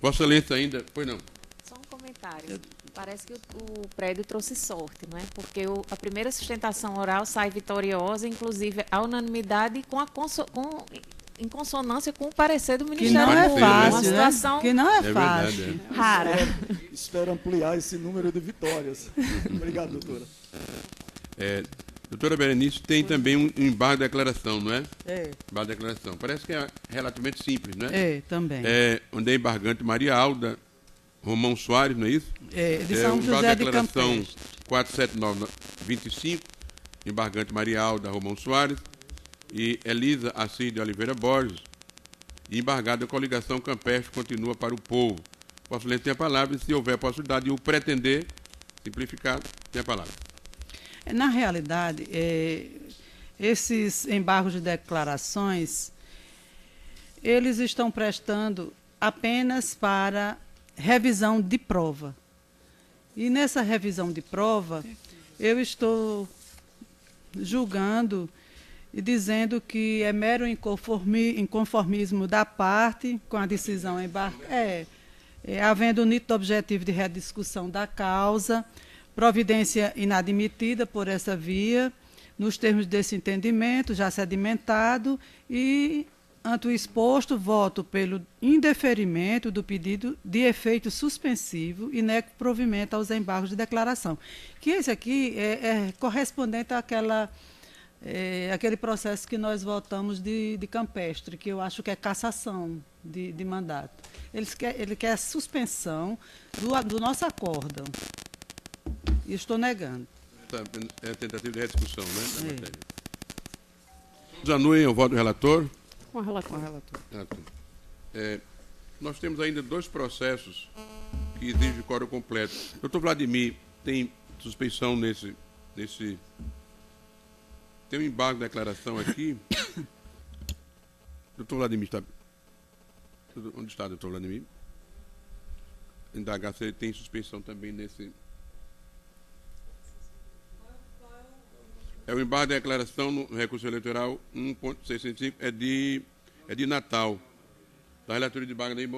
Vossa Excelência ainda... Pois não. Só um comentário. Parece que o prédio trouxe sorte, não é? Porque a primeira sustentação oral sai vitoriosa, inclusive a unanimidade em consonância com o parecer do Ministério. Que não é Público. fácil, Uma situação que não é verdade, fácil. rara. Espero ampliar esse número de vitórias. Obrigado, doutora. Doutora Berenice, tem também um embargo de declaração, não é? É. Embargo de declaração. Parece que é relativamente simples, não é? É, também. É, onde é embargante Maria Alda Romão Soares, não é isso? É, de São José de declaração Campestre. 47925, embargante Maria Alda Romão Soares e Elisa Assis de Oliveira Borges, e embargada a coligação campestre continua para o povo. Vossa Excelência tem a palavra, e se houver possibilidade de o pretender, simplificar, tem a palavra. Na realidade, esses embargos de declarações, eles estão prestando apenas para revisão de prova. E nessa revisão de prova, eu estou julgando e dizendo que é mero inconformismo da parte com a decisão embargada, havendo nítido objetivo de rediscussão da causa, providência inadmitida por essa via, nos termos desse entendimento já sedimentado, e, ante o exposto, voto pelo indeferimento do pedido de efeito suspensivo e nego provimento aos embargos de declaração. Que esse aqui é correspondente àquele processo que nós votamos de Campestre, que eu acho que é cassação de mandato. Ele quer a suspensão do nosso acórdão. E estou negando. É a tentativa de rediscussão, né? Da matéria. Todos anuem o voto do relator? Com o relator. Relator. Nós temos ainda 2 processos que exigem quórum completo. Doutor Vladimir, tem suspeição nesse... Tem um embargo de declaração aqui. Doutor Vladimir está... Onde está, doutor Vladimir? Indagar se ele tem suspeição também nesse... É o embargo de declaração no recurso eleitoral 1.605, é de Natal, da relatoria de Wagner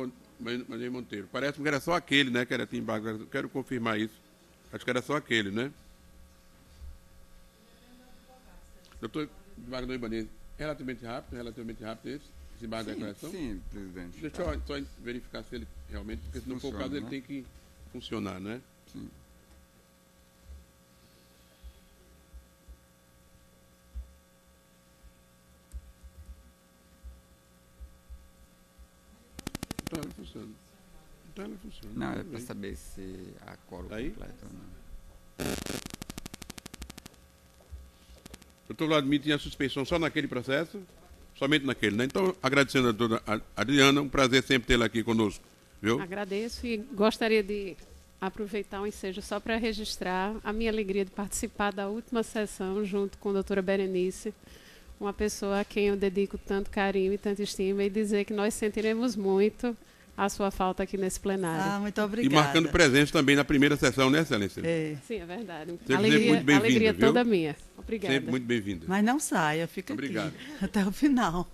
Monteiro. Parece que era só aquele, né, que era de embargo. Quero confirmar isso. Acho que era só aquele, né? Doutor Wagner Ibanez, relativamente rápido esse embargo de declaração? Sim, presidente. Deixa eu só verificar se ele realmente, porque se não for o caso, ele tem que funcionar, né? Sim. Então ele funciona. Não, é para saber se há quórum completo ou não. Doutor Vladimir tinha suspeição só naquele processo? Somente naquele, né? Então, agradecendo a doutora Adriana, um prazer sempre tê-la aqui conosco. Viu? Agradeço e gostaria de aproveitar o ensejo só para registrar a minha alegria de participar da última sessão junto com a doutora Berenice, uma pessoa a quem eu dedico tanto carinho e tanta estima, e dizer que nós sentiremos muito a sua falta aqui nesse plenário. Muito obrigada. E marcando presença também na primeira sessão, né, Excelência? Sim, é verdade. Alegria toda minha. Obrigada. Sempre muito bem-vinda. Mas não saia, fica Obrigado. Aqui até o final.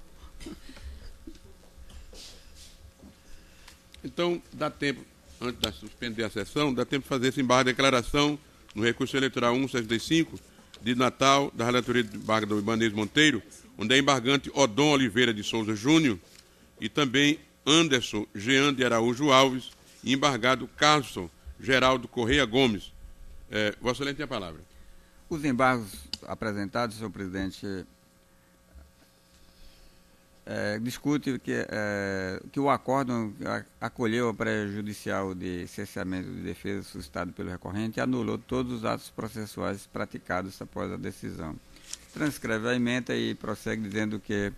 Então, dá tempo, antes de suspender a sessão, dá tempo de fazer esse embargo de declaração no recurso eleitoral 165 de Natal, da relatoria de Wagner Ibanez Monteiro, onde é embargante Odon Oliveira de Souza Júnior e também Anderson Jean de Araújo Alves e embargado Carlson Geraldo Correia Gomes. Vossa Excelência tem a palavra. Os embargos apresentados, senhor presidente, discute que o acórdão acolheu a pré-judicial de cesseamento de defesa suscitado pelo recorrente e anulou todos os atos processuais praticados após a decisão. Transcreve a ementa e prossegue dizendo que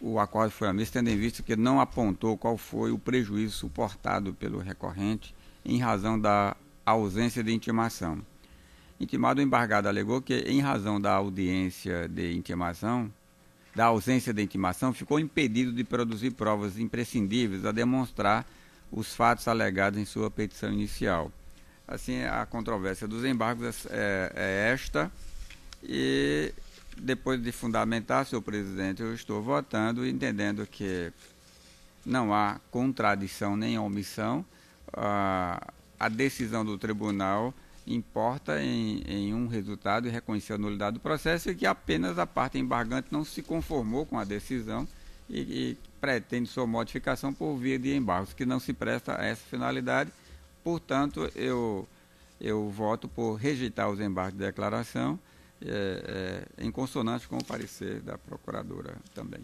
o acordo foi omisso, tendo em vista que não apontou qual foi o prejuízo suportado pelo recorrente em razão da ausência de intimação. Intimado, o embargado alegou que, em razão da ausência de intimação, ficou impedido de produzir provas imprescindíveis a demonstrar os fatos alegados em sua petição inicial. Assim, a controvérsia dos embargos é esta, e depois de fundamentar, senhor presidente, eu estou votando, entendendo que não há contradição nem omissão. A decisão do tribunal importa em um resultado e reconhecer a nulidade do processo, e que apenas a parte embargante não se conformou com a decisão e pretende sua modificação por via de embargos, que não se presta a essa finalidade. Portanto, eu voto por rejeitar os embargos de declaração, em consonância com o parecer da procuradora também.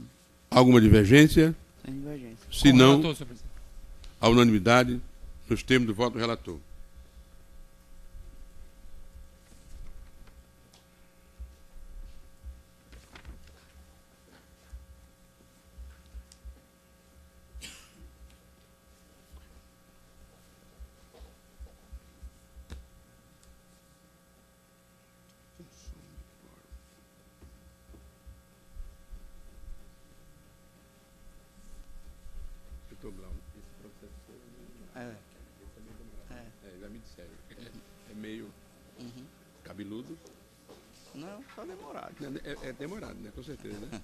Alguma divergência? Sem divergência. Se não, Relator, senhor presidente. a unanimidade nos termos do voto do relator. Já me disseram. É meio cabeludo. Não, só demorado. É demorado, né? Com certeza, né?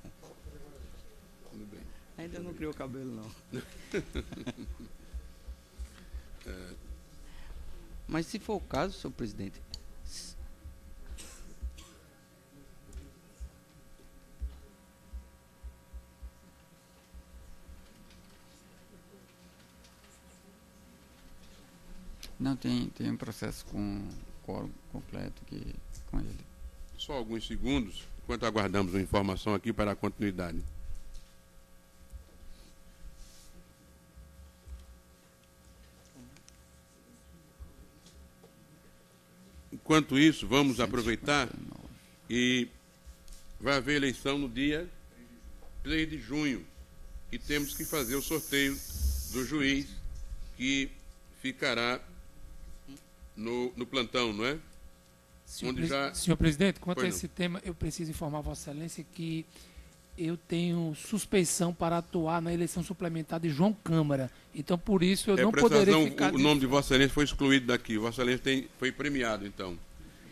Tudo bem. Ainda não criou cabelo, não. Mas se for o caso, senhor presidente, Não, tem um processo com quórum completo que, com ele. Só alguns segundos, enquanto aguardamos uma informação aqui para a continuidade. Enquanto isso, vamos aproveitar e vai haver eleição no dia 3 de junho e temos que fazer o sorteio do juiz que ficará no plantão, não é? Senhor presidente, quanto a Pois esse tema, eu preciso informar Vossa Excelência que eu tenho suspeição para atuar na eleição suplementar de João Câmara. Então, por isso, eu não por essa poderei razão, ficar... o nome de Vossa Excelência foi excluído daqui. Vossa Excelência foi premiado, então.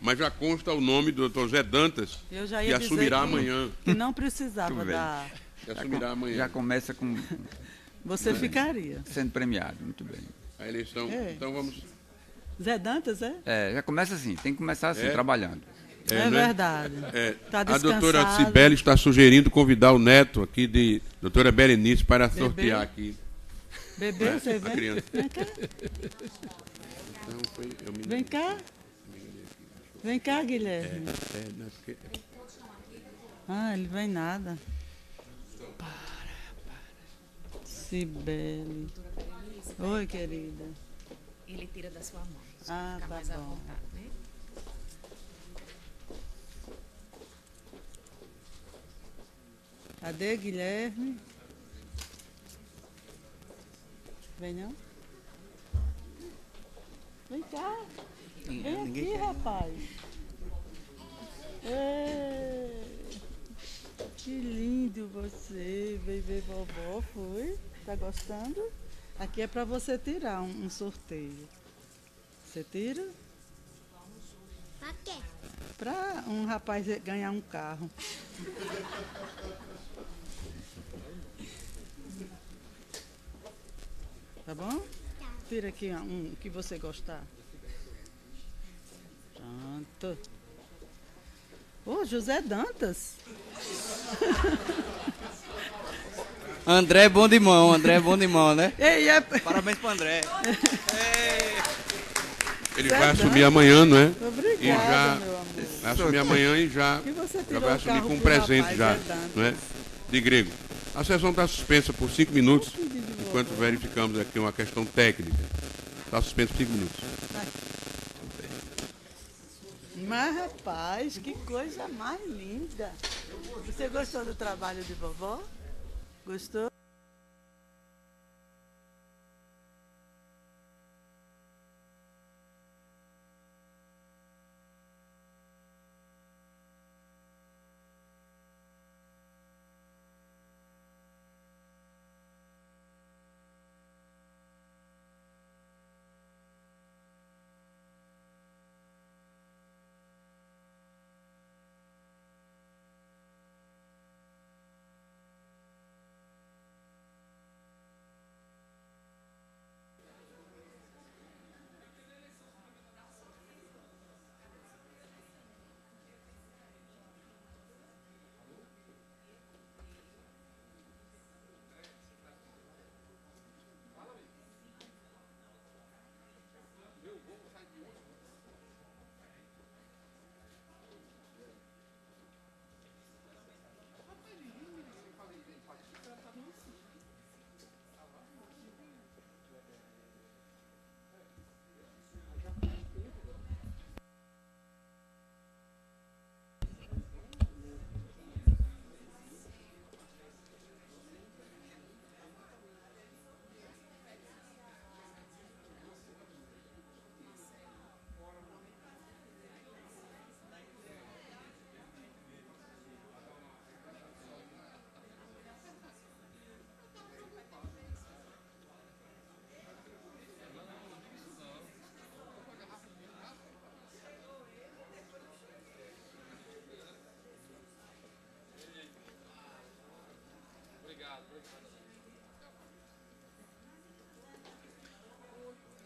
Mas já consta o nome do Dr. Zé Dantas, Eu já que ia dizer assumirá amanhã. que não precisava Muito bem. dar. Que assumirá amanhã. Já começa com Você ficaria. sendo premiado, muito bem. A eleição. É. Então vamos. Zé Dantas, é? Já começa assim, tem que começar assim, É. trabalhando. É, não é? verdade. Tá A doutora descansado. Cibele está sugerindo convidar o neto aqui de doutora Berenice para Bebê? sortear aqui. Bebê, você a vem? criança. Vem cá. Então, eu me Vem cá. Vem cá, Guilherme. não é porque- Ah, ele vem nada. Cibele. Oi, querida. Ele tira da sua mão. Ah, Fica tá mais à bom. vontade, né? Cadê, Guilherme? Vem não? Vem cá. Vem aqui, rapaz. É. Que lindo você. Veio ver vovó, foi? Tá gostando? Aqui é para você tirar um sorteio. Você tira? Pra quê? Para um rapaz ganhar um carro. Tá bom? Tira aqui um que você gostar. Pronto. Ô, José Dantas. André é bom de mão, né? Ei, Parabéns pro André. Ele vai assumir amanhã, não é? Obrigada, E já meu amor. vai assumir amanhã e já E você já tirou vai o assumir carro com um pro presente rapaz, já, Zé Dantas. não é? De grego. A sessão está suspensa por 5 minutos, enquanto verificamos aqui uma questão técnica. Está suspensa por 5 minutos. Mas, rapaz, que coisa mais linda. Você gostou do trabalho de vovó? Gostou?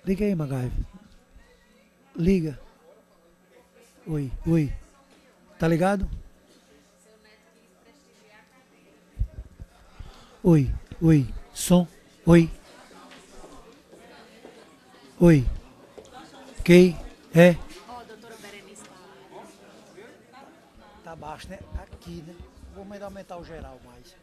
Liga aí, MacGyver. Liga. Oi, oi. Tá ligado? Oi, oi. Som. Oi. Oi. Quem é? Tá baixo, né? Aqui, né? Vou aumentar o geral mais.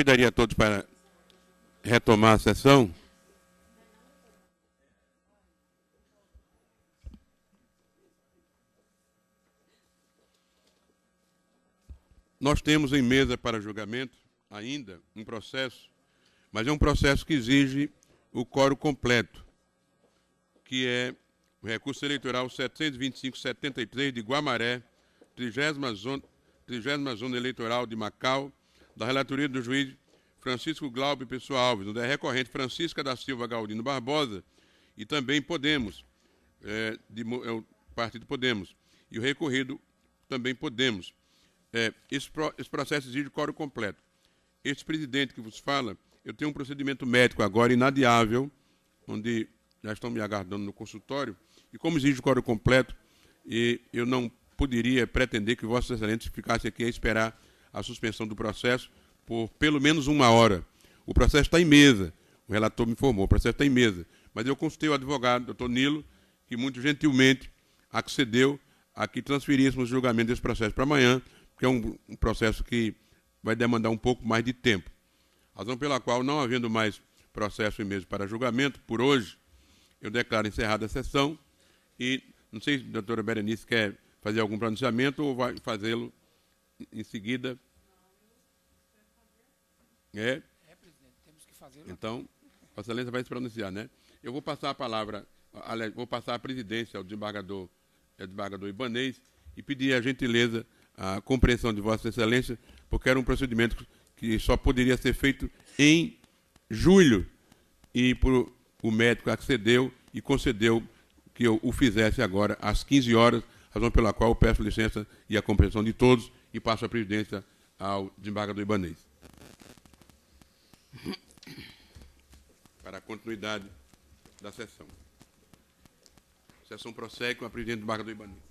convidaria a todos para retomar a sessão. Nós temos em mesa para julgamento ainda um processo, mas é um processo que exige o quórum completo, que é o recurso eleitoral 725-73 de Guamaré, 30ª Zona Eleitoral de Macau, da relatoria do juiz Francisco Glaube Pessoa Alves, no recorrente Francisca da Silva Galdino Barbosa, e também Podemos, o Partido Podemos, e o recorrido também Podemos. Esse processo exige quórum completo. Este presidente que vos fala, eu tenho um procedimento médico agora inadiável, onde já estão me aguardando no consultório, e como exige quórum completo, eu não poderia pretender que Vossa Excelência ficasse aqui a esperar a suspensão do processo por pelo menos 1 hora. O processo está em mesa, o relator me informou, o processo está em mesa, mas eu consultei o advogado, doutor Nilo, que muito gentilmente accedeu a que transferíssemos o julgamento desse processo para amanhã, porque é um processo que vai demandar um pouco mais de tempo. Razão pela qual, não havendo mais processo em mesa para julgamento, por hoje, eu declaro encerrada a sessão e não sei se a doutora Berenice quer fazer algum pronunciamento ou vai fazê-lo em seguida. Presidente, temos que fazer. Então, Vossa Excelência vai se pronunciar, né? Eu vou passar a palavra, vou passar a presidência ao desembargador Ibanez e pedir a gentileza, a compreensão de Vossa Excelência, porque era um procedimento que só poderia ser feito em julho e o médico accedeu e concedeu que eu o fizesse agora às 15 horas, razão pela qual eu peço licença e a compreensão de todos e passo a presidência ao desembargador Ibanez. Para a continuidade da sessão. A sessão prossegue com a presidente do desembargador Ibanez.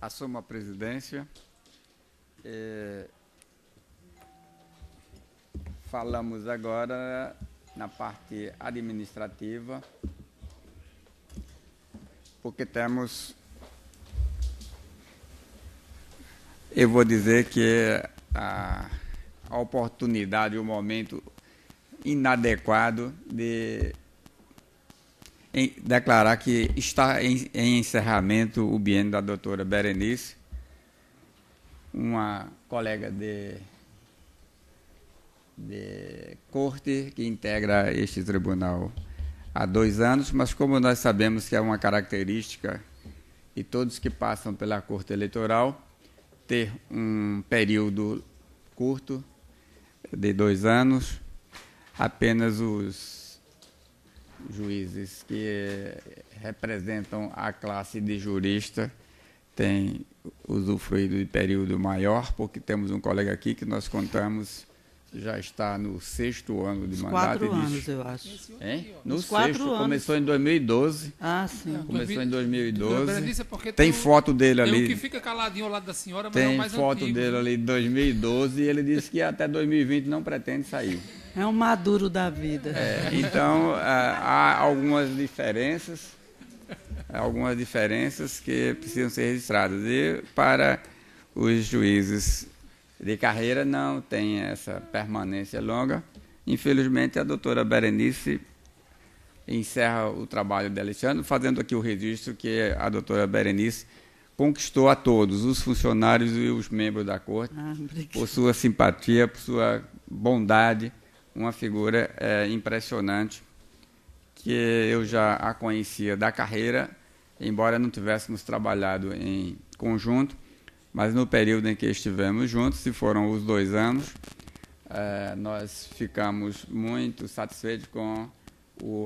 Assumo a presidência. Falamos agora na parte administrativa, porque temos, eu vou dizer que a oportunidade, o momento inadequado de declarar que está em encerramento o biênio da doutora Berenice, uma colega de corte que integra este tribunal há 2 anos, mas como nós sabemos que é uma característica e todos que passam pela corte eleitoral ter um período curto de 2 anos, apenas os juízes que representam a classe de jurista têm usufruído de período maior, porque temos um colega aqui que nós contamos já está no 6º ano de mandato. 4 anos, eu acho. No 6º, começou em 2012. Ah, sim. Começou em 2012. Porque tem foto dele ali. Tem um que fica caladinho ao lado da senhora, mas tem é o mais foto antigo. dele ali de 2012 e ele disse que até 2020 não pretende sair. É um maduro da vida. Então, há algumas diferenças que precisam ser registradas. E para os juízes de carreira não tem essa permanência longa. Infelizmente, a doutora Berenice encerra o trabalho de Alexandre, fazendo aqui o registro que a doutora Berenice conquistou a todos, os funcionários e os membros da corte, por sua simpatia, por sua bondade, uma figura impressionante, que eu já a conhecia da carreira, embora não tivéssemos trabalhado em conjunto, mas no período em que estivemos juntos, se foram os 2 anos, nós ficamos muito satisfeitos com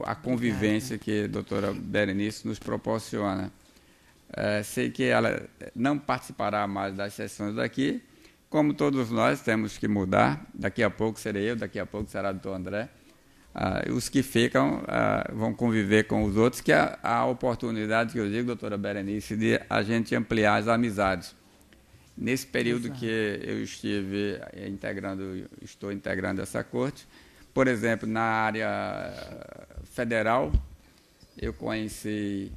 a convivência que a doutora Berenice nos proporciona. Sei que ela não participará mais das sessões daqui, como todos nós temos que mudar. Daqui a pouco serei eu, daqui a pouco será o doutor André, os que ficam vão conviver com os outros, que é a oportunidade que eu digo, doutora Berenice, de a gente ampliar as amizades. Nesse período que eu estou integrando essa corte, por exemplo, na área federal, eu conheci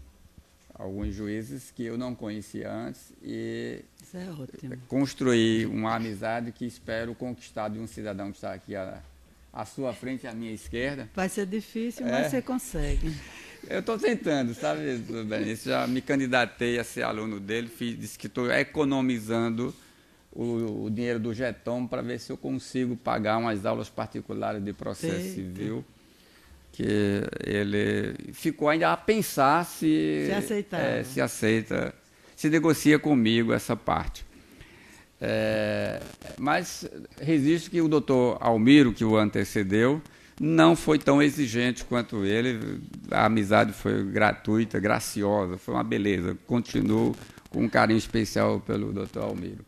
alguns juízes que eu não conhecia antes e construí uma amizade que espero conquistar de um cidadão que está aqui à sua frente e à minha esquerda. Vai ser difícil, mas você consegue. Eu estou tentando, sabe, Benício? Já me candidatei a ser aluno dele, disse que estou economizando o dinheiro do Getom para ver se eu consigo pagar umas aulas particulares de processo civil, que ele ficou ainda a pensar se aceita, se negocia comigo essa parte. Mas registro que o doutor Almiro, que o antecedeu, não foi tão exigente quanto ele. A amizade foi gratuita, graciosa, foi uma beleza. Continuo com um carinho especial pelo doutor Almiro.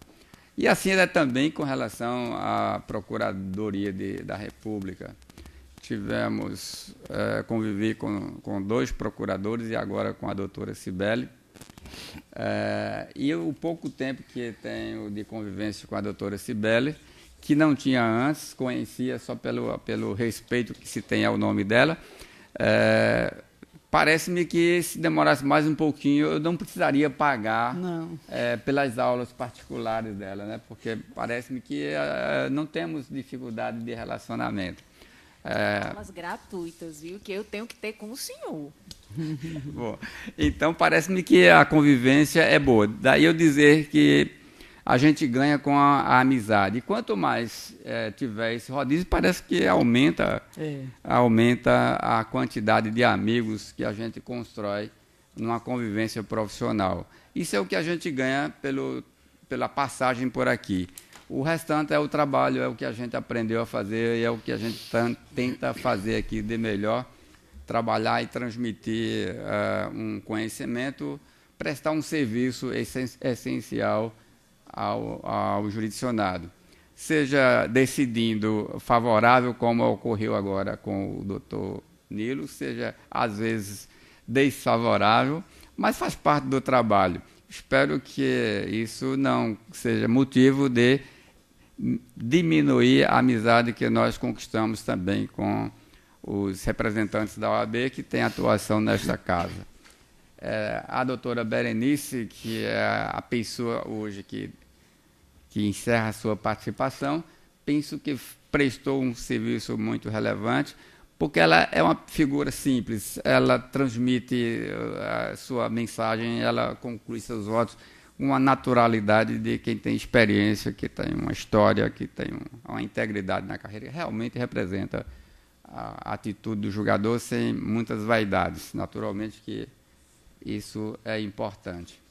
E assim é também com relação à Procuradoria da República. Convivi com 2 procuradores e agora com a doutora Cibele. E o pouco tempo que tenho de convivência com a doutora Cibele, que não tinha antes, conhecia só pelo respeito que se tem ao nome dela, parece-me que se demorasse mais um pouquinho, eu não precisaria pagar pelas aulas particulares dela, né? Porque parece-me que não temos dificuldade de relacionamento. Aulas gratuitas, viu? Que eu tenho que ter com o senhor. Bom, então parece-me que a convivência é boa. Daí eu dizer que a gente ganha com a amizade. E quanto mais tiver esse rodízio, parece que aumenta a quantidade de amigos que a gente constrói numa convivência profissional. Isso é o que a gente ganha pela passagem por aqui. O restante é o trabalho, é o que a gente aprendeu a fazer e é o que a gente tenta fazer aqui de melhor, trabalhar e transmitir um conhecimento, prestar um serviço essencial ao jurisdicionado. Seja decidindo favorável, como ocorreu agora com o doutor Nilo, seja, às vezes, desfavorável, mas faz parte do trabalho. Espero que isso não seja motivo de diminuir a amizade que nós conquistamos também com os representantes da OAB que têm atuação nesta casa. A doutora Berenice, que é a pessoa hoje que encerra a sua participação, penso que prestou um serviço muito relevante, porque ela é uma figura simples, ela transmite a sua mensagem, ela conclui seus votos com uma naturalidade de quem tem experiência, que tem uma história, que tem uma integridade na carreira, realmente representa a atitude do julgador sem muitas vaidades. Naturalmente que isso é importante.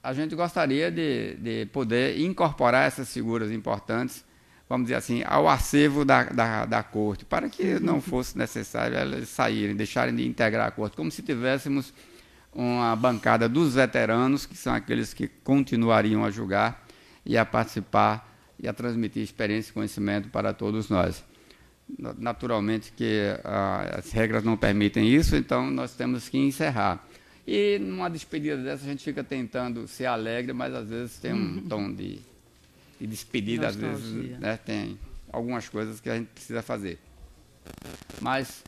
A gente gostaria de poder incorporar essas figuras importantes, vamos dizer assim, ao acervo da corte, para que não fosse necessário elas saírem, deixarem de integrar a corte, como se tivéssemos uma bancada dos veteranos, que são aqueles que continuariam a julgar e a participar e a transmitir experiência e conhecimento para todos nós. Naturalmente que as regras não permitem isso, então nós temos que encerrar. E numa despedida dessa a gente fica tentando ser alegre, mas às vezes tem um tom de despedida, às vezes, né, tem algumas coisas que a gente precisa fazer. Mas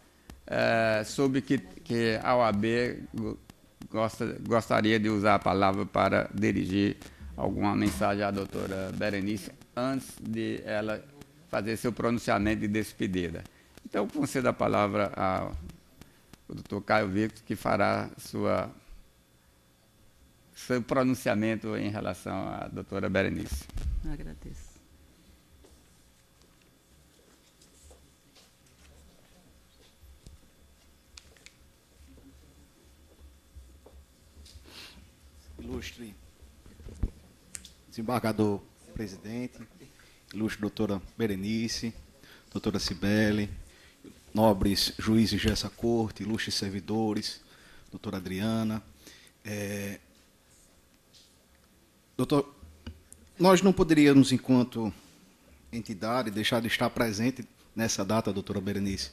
soube que a OAB gostaria de usar a palavra para dirigir alguma mensagem à doutora Berenice antes de ela fazer seu pronunciamento de despedida. Então, concedo a palavra ao doutor Caio Victor, que fará seu pronunciamento em relação à doutora Berenice. Agradeço. Ilustre desembargador presidente, ilustre doutora Berenice, doutora Cibele, nobres juízes dessa corte, ilustres servidores, doutora Adriana. Doutor, nós não poderíamos, enquanto entidade, deixar de estar presente nessa data, doutora Berenice,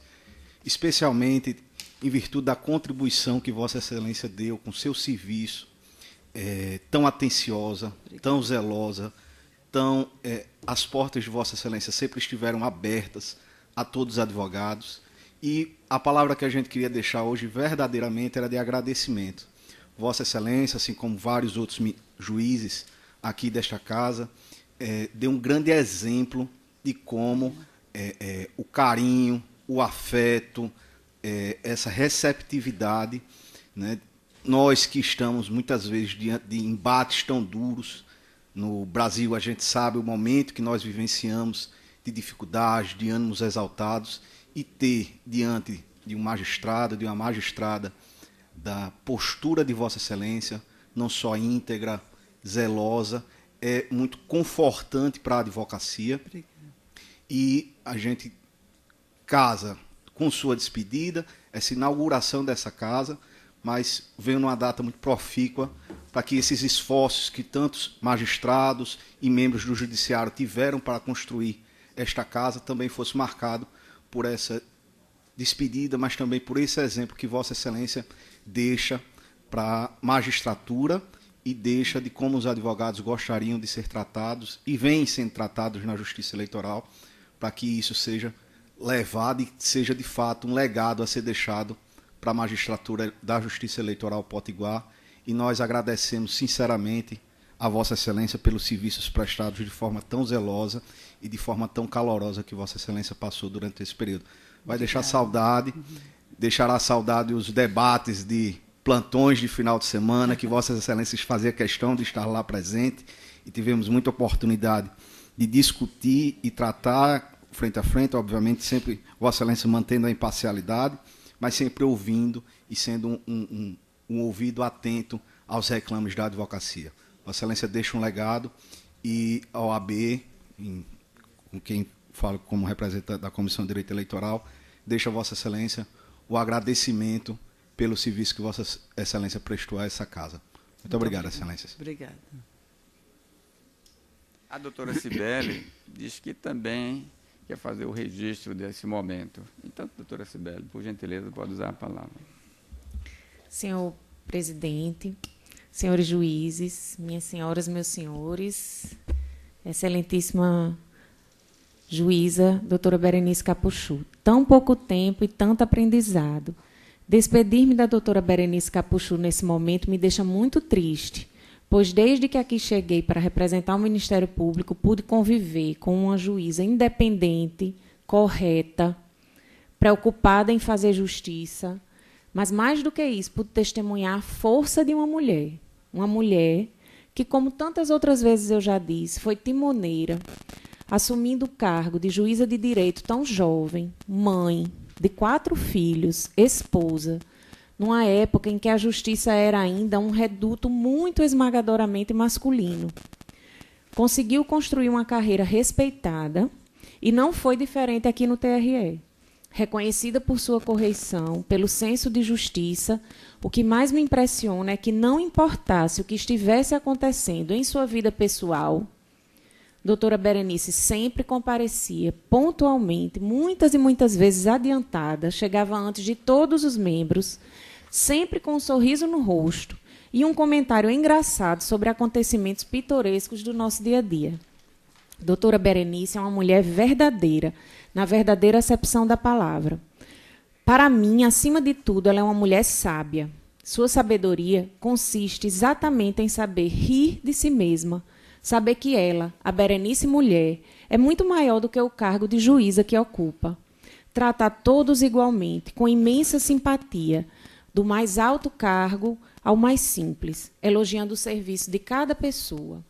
especialmente em virtude da contribuição que Vossa Excelência deu com seu serviço, tão atenciosa, tão zelosa, as portas de Vossa Excelência sempre estiveram abertas a todos os advogados, e a palavra que a gente queria deixar hoje verdadeiramente era de agradecimento. Vossa Excelência, assim como vários outros juízes aqui desta casa, deu um grande exemplo de como o carinho, o afeto, essa receptividade, né? Nós que estamos muitas vezes diante de embates tão duros, no Brasil a gente sabe o momento que nós vivenciamos de dificuldades, de ânimos exaltados, e ter diante de um magistrado, de uma magistrada, da postura de Vossa Excelência, não só íntegra, zelosa, é muito confortante para a advocacia. Obrigada. E a gente casa com sua despedida, essa inauguração dessa casa, mas veio numa data muito profícua para que esses esforços que tantos magistrados e membros do judiciário tiveram para construir esta casa também fosse marcado por essa despedida, mas também por esse exemplo que Vossa Excelência deixa para a magistratura e deixa de como os advogados gostariam de ser tratados e vêm sendo tratados na Justiça Eleitoral, para que isso seja levado e seja de fato um legado a ser deixado para a magistratura da Justiça Eleitoral Potiguar. E nós agradecemos sinceramente a Vossa Excelência pelos serviços prestados de forma tão zelosa e de forma tão calorosa que Vossa Excelência passou durante esse período. Vai deixar saudade, deixará saudade os debates de plantões de final de semana, que Vossas Excelências faziam questão de estar lá presente, e tivemos muita oportunidade de discutir e tratar frente a frente, obviamente sempre Vossa Excelência mantendo a imparcialidade, mas sempre ouvindo e sendo um ouvido atento aos reclames da advocacia. Vossa Excelência deixa um legado, e a OAB, com quem falo como representante da Comissão de Direito Eleitoral, deixa a Vossa Excelência o agradecimento pelo serviço que Vossa Excelência prestou a essa casa. Muito obrigado, Excelências. Obrigada. A doutora Cibele diz que também quer fazer o registro desse momento. Então, doutora Cibele, por gentileza, pode usar a palavra. Senhor presidente, senhores juízes, minhas senhoras, meus senhores, excelentíssima juíza, doutora Berenice Capuchu. Tão pouco tempo e tanto aprendizado. Despedir-me da doutora Berenice Capuchu nesse momento me deixa muito triste, pois desde que aqui cheguei para representar o Ministério Público, pude conviver com uma juíza independente, correta, preocupada em fazer justiça, mas mais do que isso, pude testemunhar a força de uma mulher que, como tantas outras vezes eu já disse, foi timoneira, assumindo o cargo de juíza de direito tão jovem, mãe de 4 filhos, esposa, numa época em que a justiça era ainda um reduto muito esmagadoramente masculino. Conseguiu construir uma carreira respeitada e não foi diferente aqui no TRE. Reconhecida por sua correição, pelo senso de justiça, o que mais me impressiona é que, não importasse o que estivesse acontecendo em sua vida pessoal, doutora Berenice sempre comparecia pontualmente, muitas e muitas vezes adiantada, chegava antes de todos os membros, sempre com um sorriso no rosto e um comentário engraçado sobre acontecimentos pitorescos do nosso dia a dia. Doutora Berenice é uma mulher verdadeira, na verdadeira acepção da palavra. Para mim, acima de tudo, ela é uma mulher sábia. Sua sabedoria consiste exatamente em saber rir de si mesma, saber que ela, a Berenice mulher, é muito maior do que o cargo de juíza que ocupa. Trata a todos igualmente, com imensa simpatia, do mais alto cargo ao mais simples, elogiando o serviço de cada pessoa.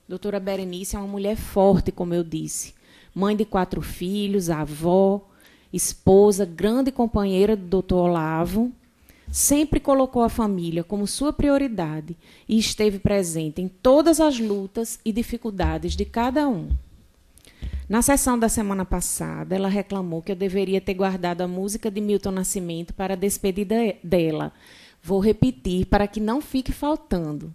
Doutora Berenice é uma mulher forte, como eu disse, mãe de 4 filhos, avó, esposa, grande companheira do doutor Olavo, sempre colocou a família como sua prioridade e esteve presente em todas as lutas e dificuldades de cada um. Na sessão da semana passada, ela reclamou que eu deveria ter guardado a música de Milton Nascimento para a despedida dela. Vou repetir para que não fique faltando.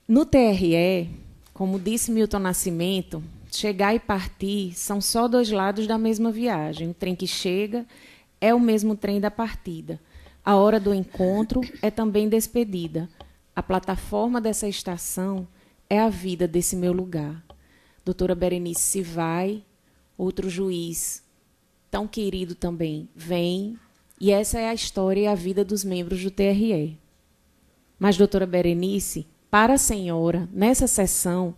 No TRE, como disse Milton Nascimento, chegar e partir são só dois lados da mesma viagem. O trem que chega é o mesmo trem da partida. A hora do encontro é também despedida. A plataforma dessa estação é a vida desse meu lugar. Doutora Berenice se vai, outro juiz, tão querido também, vem, e essa é a história e a vida dos membros do TRE. Mas, doutora Berenice, para a senhora, nessa sessão,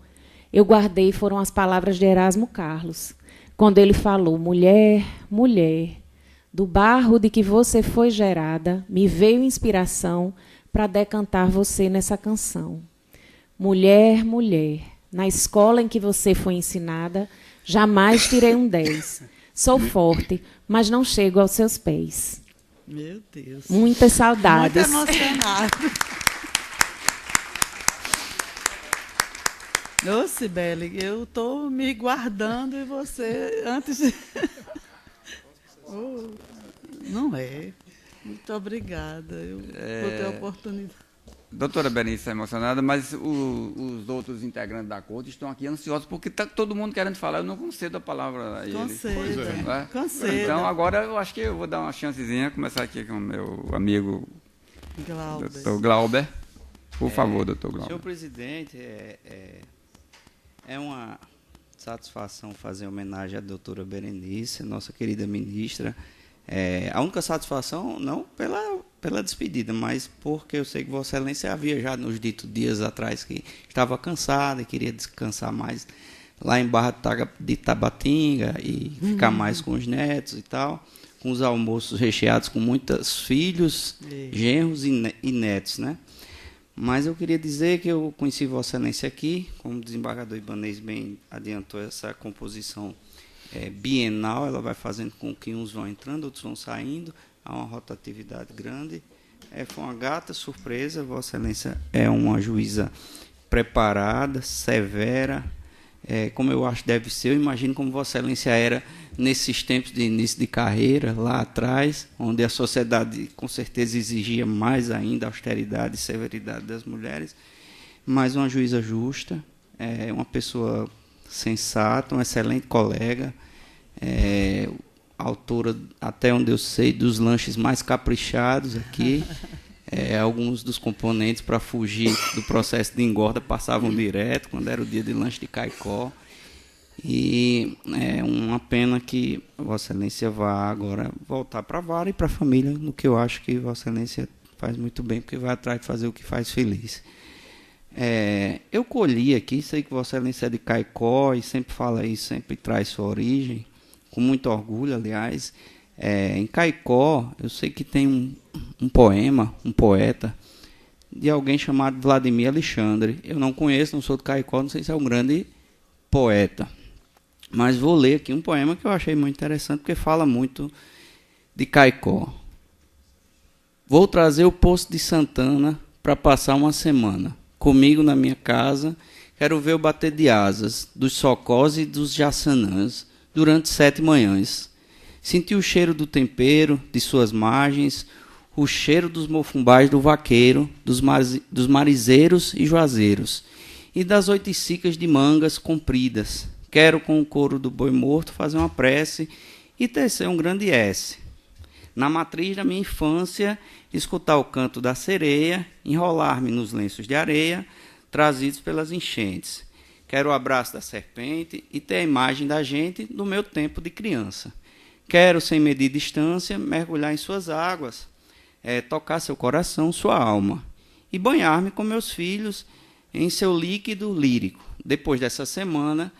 eu guardei foram as palavras de Erasmo Carlos, quando ele falou: mulher, mulher, do barro de que você foi gerada, me veio inspiração para decantar você nessa canção. Mulher, mulher, na escola em que você foi ensinada, jamais tirei um 10. Sou forte, mas não chego aos seus pés. Meu Deus. Muitas saudades. Muito emocionado. Ô, Cibele, eu estou me guardando e você, antes de... Oh, não é. Muito obrigada. Eu vou ter a oportunidade. Doutora Berenice está emocionada, mas os outros integrantes da corte estão aqui ansiosos, porque está todo mundo querendo falar. Eu não concedo a palavra a eles. Conceda. Conceda. Então, agora eu acho que eu vou dar uma chancezinha, começar aqui com o meu amigo doutor Glauber. Por favor, doutor Glauber. Senhor presidente, é uma satisfação fazer homenagem à doutora Berenice, nossa querida ministra. A única satisfação, não pela despedida, mas porque eu sei que Vossa Excelência havia já nos dito dias atrás que estava cansada e queria descansar mais lá em Barra de Tabatinga e ficar mais com os netos e tal, com os almoços recheados com muitos filhos, genros e netos, né? Mas eu queria dizer que eu conheci Vossa Excelência aqui, como o desembargador Ibanez bem adiantou essa composição bienal, ela vai fazendo com que uns vão entrando, outros vão saindo, há uma rotatividade grande. Foi uma grata surpresa, Vossa Excelência é uma juíza preparada, severa, como eu acho que deve ser. Eu imagino como Vossa Excelência era nesses tempos de início de carreira, lá atrás, onde a sociedade com certeza exigia mais ainda a austeridade e severidade das mulheres, mas uma juíza justa, uma pessoa sensata, um excelente colega, autora, até onde eu sei, dos lanches mais caprichados aqui. Alguns dos componentes, para fugir do processo de engorda, passavam direto, quando era o dia de lanche de Caicó. E é uma pena que Vossa Excelência vá agora voltar para a vara e para a família, no que eu acho que Vossa Excelência faz muito bem, porque vai atrás de fazer o que faz feliz. Eu colhi aqui, sei que Vossa Excelência é de Caicó e sempre fala isso, sempre traz sua origem, com muito orgulho, aliás. Em Caicó, eu sei que tem um poema, um poeta, de alguém chamado Vladimir Alexandre. Eu não conheço, não sou de Caicó, não sei se é um grande poeta. Mas vou ler aqui um poema que eu achei muito interessante, porque fala muito de Caicó. Vou trazer o Poço de Santana para passar uma semana. Comigo na minha casa, quero ver o bater de asas dos socós e dos jaçanãs durante 7 manhãs. Senti o cheiro do tempero, de suas margens, o cheiro dos mofumbais do vaqueiro, dos marizeiros e juazeiros, e das oiticicas de mangas compridas. Quero, com o couro do boi morto, fazer uma prece e tecer um grande S. Na matriz da minha infância, escutar o canto da sereia, enrolar-me nos lenços de areia, trazidos pelas enchentes. Quero o abraço da serpente e ter a imagem da gente do meu tempo de criança. Quero, sem medir distância, mergulhar em suas águas, tocar seu coração, sua alma, e banhar-me com meus filhos em seu líquido lírico. Depois dessa semana,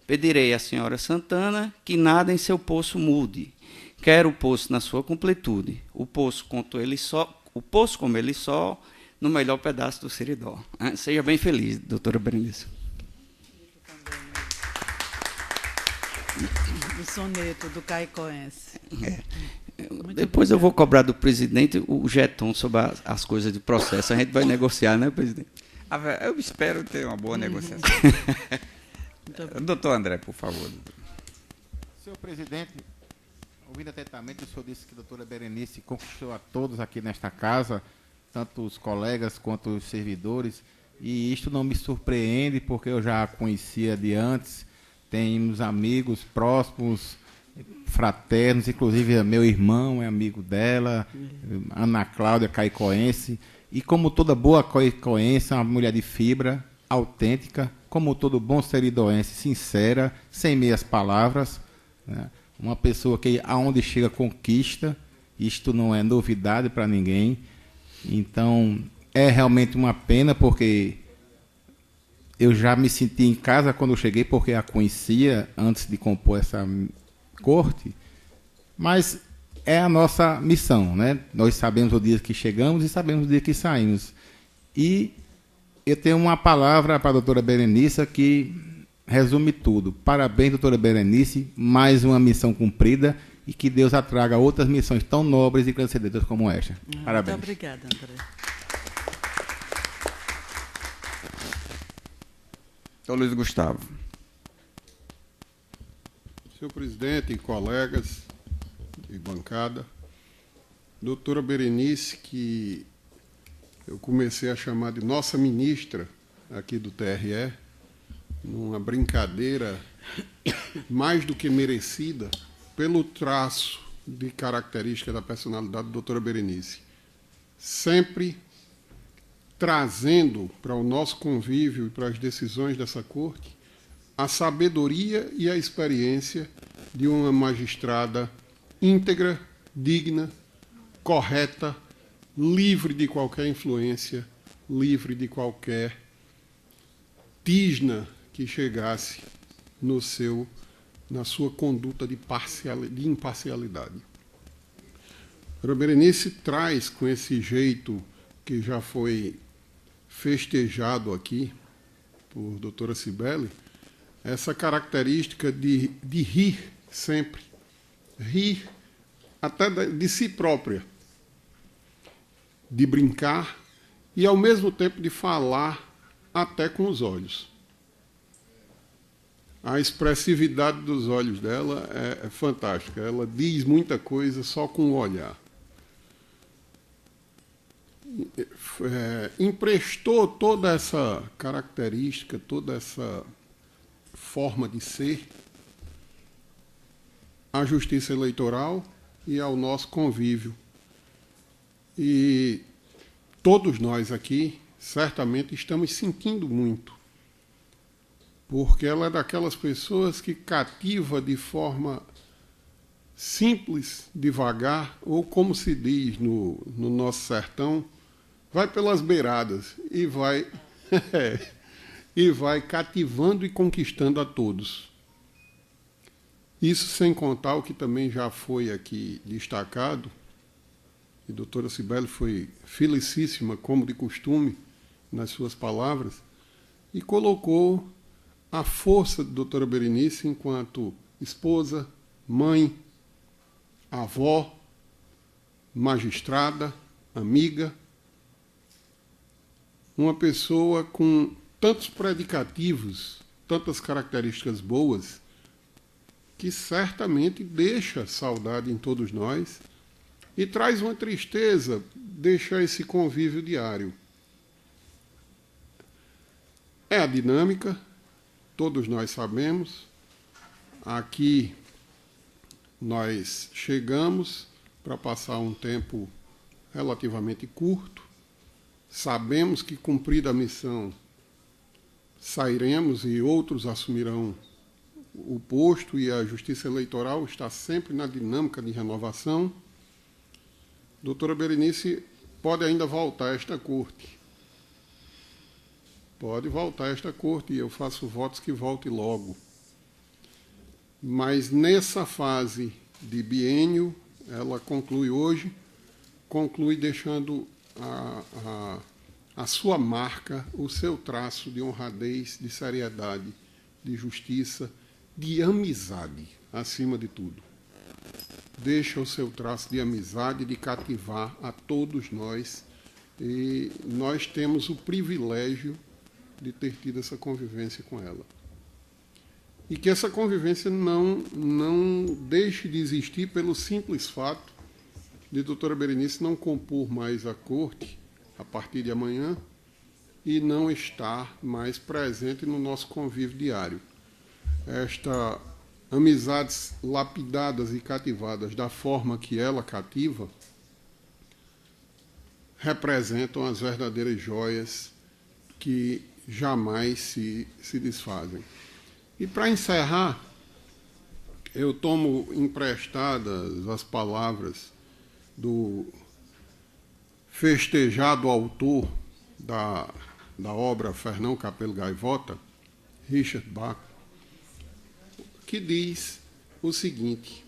pedirei à senhora Santana que nada em seu poço mude. Quero o poço na sua completude, o poço como ele só, no melhor pedaço do Seridó. Seja bem feliz, doutora Berenice. O soneto do caicoense. Depois eu vou cobrar do presidente o jeton sobre as coisas de processo. A gente vai negociar, né, presidente? Eu espero ter uma boa negociação. Doutor André, por favor. Senhor presidente, ouvindo atentamente, o senhor disse que a doutora Berenice conquistou a todos aqui nesta casa, tanto os colegas quanto os servidores, e isto não me surpreende, porque eu já a conhecia de antes, temos amigos próximos, fraternos, inclusive meu irmão é amigo dela, Ana Cláudia caicoense, e como toda boa caicoense, uma mulher de fibra, autêntica, como todo bom seridoense, sincera, sem meias palavras, né? Uma pessoa que aonde chega conquista, isto não é novidade para ninguém. Então é realmente uma pena, porque eu já me senti em casa quando eu cheguei, porque a conhecia antes de compor essa corte, mas é a nossa missão, né? Nós sabemos o dia que chegamos e sabemos o dia que saímos. E eu tenho uma palavra para a doutora Berenice que resume tudo. Parabéns, doutora Berenice, mais uma missão cumprida, e que Deus a traga outras missões tão nobres e transcendentas como esta. Parabéns. Muito obrigada, André. Então, Luiz Gustavo. Senhor presidente e colegas de bancada, doutora Berenice, que eu comecei a chamar de nossa ministra aqui do TRE, numa brincadeira mais do que merecida pelo traço de característica da personalidade da doutora Berenice, sempre trazendo para o nosso convívio e para as decisões dessa corte a sabedoria e a experiência de uma magistrada íntegra, digna, correta, livre de qualquer influência, livre de qualquer tisna que chegasse na sua conduta de imparcialidade. A Berenice traz, com esse jeito que já foi festejado aqui por doutora Cibele, essa característica de rir sempre, rir até de si própria, de brincar e, ao mesmo tempo, de falar até com os olhos. A expressividade dos olhos dela é fantástica. Ela diz muita coisa só com o olhar. Emprestou toda essa característica, toda essa forma de ser à justiça eleitoral e ao nosso convívio. E todos nós aqui, certamente, estamos sentindo muito, porque ela é daquelas pessoas que cativa de forma simples, devagar, ou como se diz no nosso sertão, vai pelas beiradas e vai cativando e conquistando a todos. Isso sem contar o que também já foi aqui destacado, e a doutora Cibele foi felicíssima, como de costume, nas suas palavras, e colocou a força de doutora Berenice enquanto esposa, mãe, avó, magistrada, amiga, uma pessoa com tantos predicativos, tantas características boas, que certamente deixa saudade em todos nós e traz uma tristeza, deixa esse convívio diário. É a dinâmica, todos nós sabemos. Aqui nós chegamos para passar um tempo relativamente curto. Sabemos que, cumprida a missão, sairemos e outros assumirão o posto, e a Justiça Eleitoral está sempre na dinâmica de renovação. Doutora Berenice pode ainda voltar a esta corte. Pode voltar a esta corte, e eu faço votos que volte logo. Mas nessa fase de biênio, ela conclui hoje, conclui deixando a sua marca, o seu traço de honradez, de seriedade, de justiça, de amizade, acima de tudo. Deixa o seu traço de amizade, de cativar a todos nós, e nós temos o privilégio de ter tido essa convivência com ela. E que essa convivência não deixe de existir pelo simples fato de doutora Berenice não compor mais a corte a partir de amanhã e não estar mais presente no nosso convívio diário. esta amizades lapidadas e cativadas da forma que ela cativa, representam as verdadeiras joias que jamais se desfazem. E para encerrar, eu tomo emprestadas as palavras do festejado autor da obra Fernão Capelo Gaivota, Richard Bach, que diz o seguinte,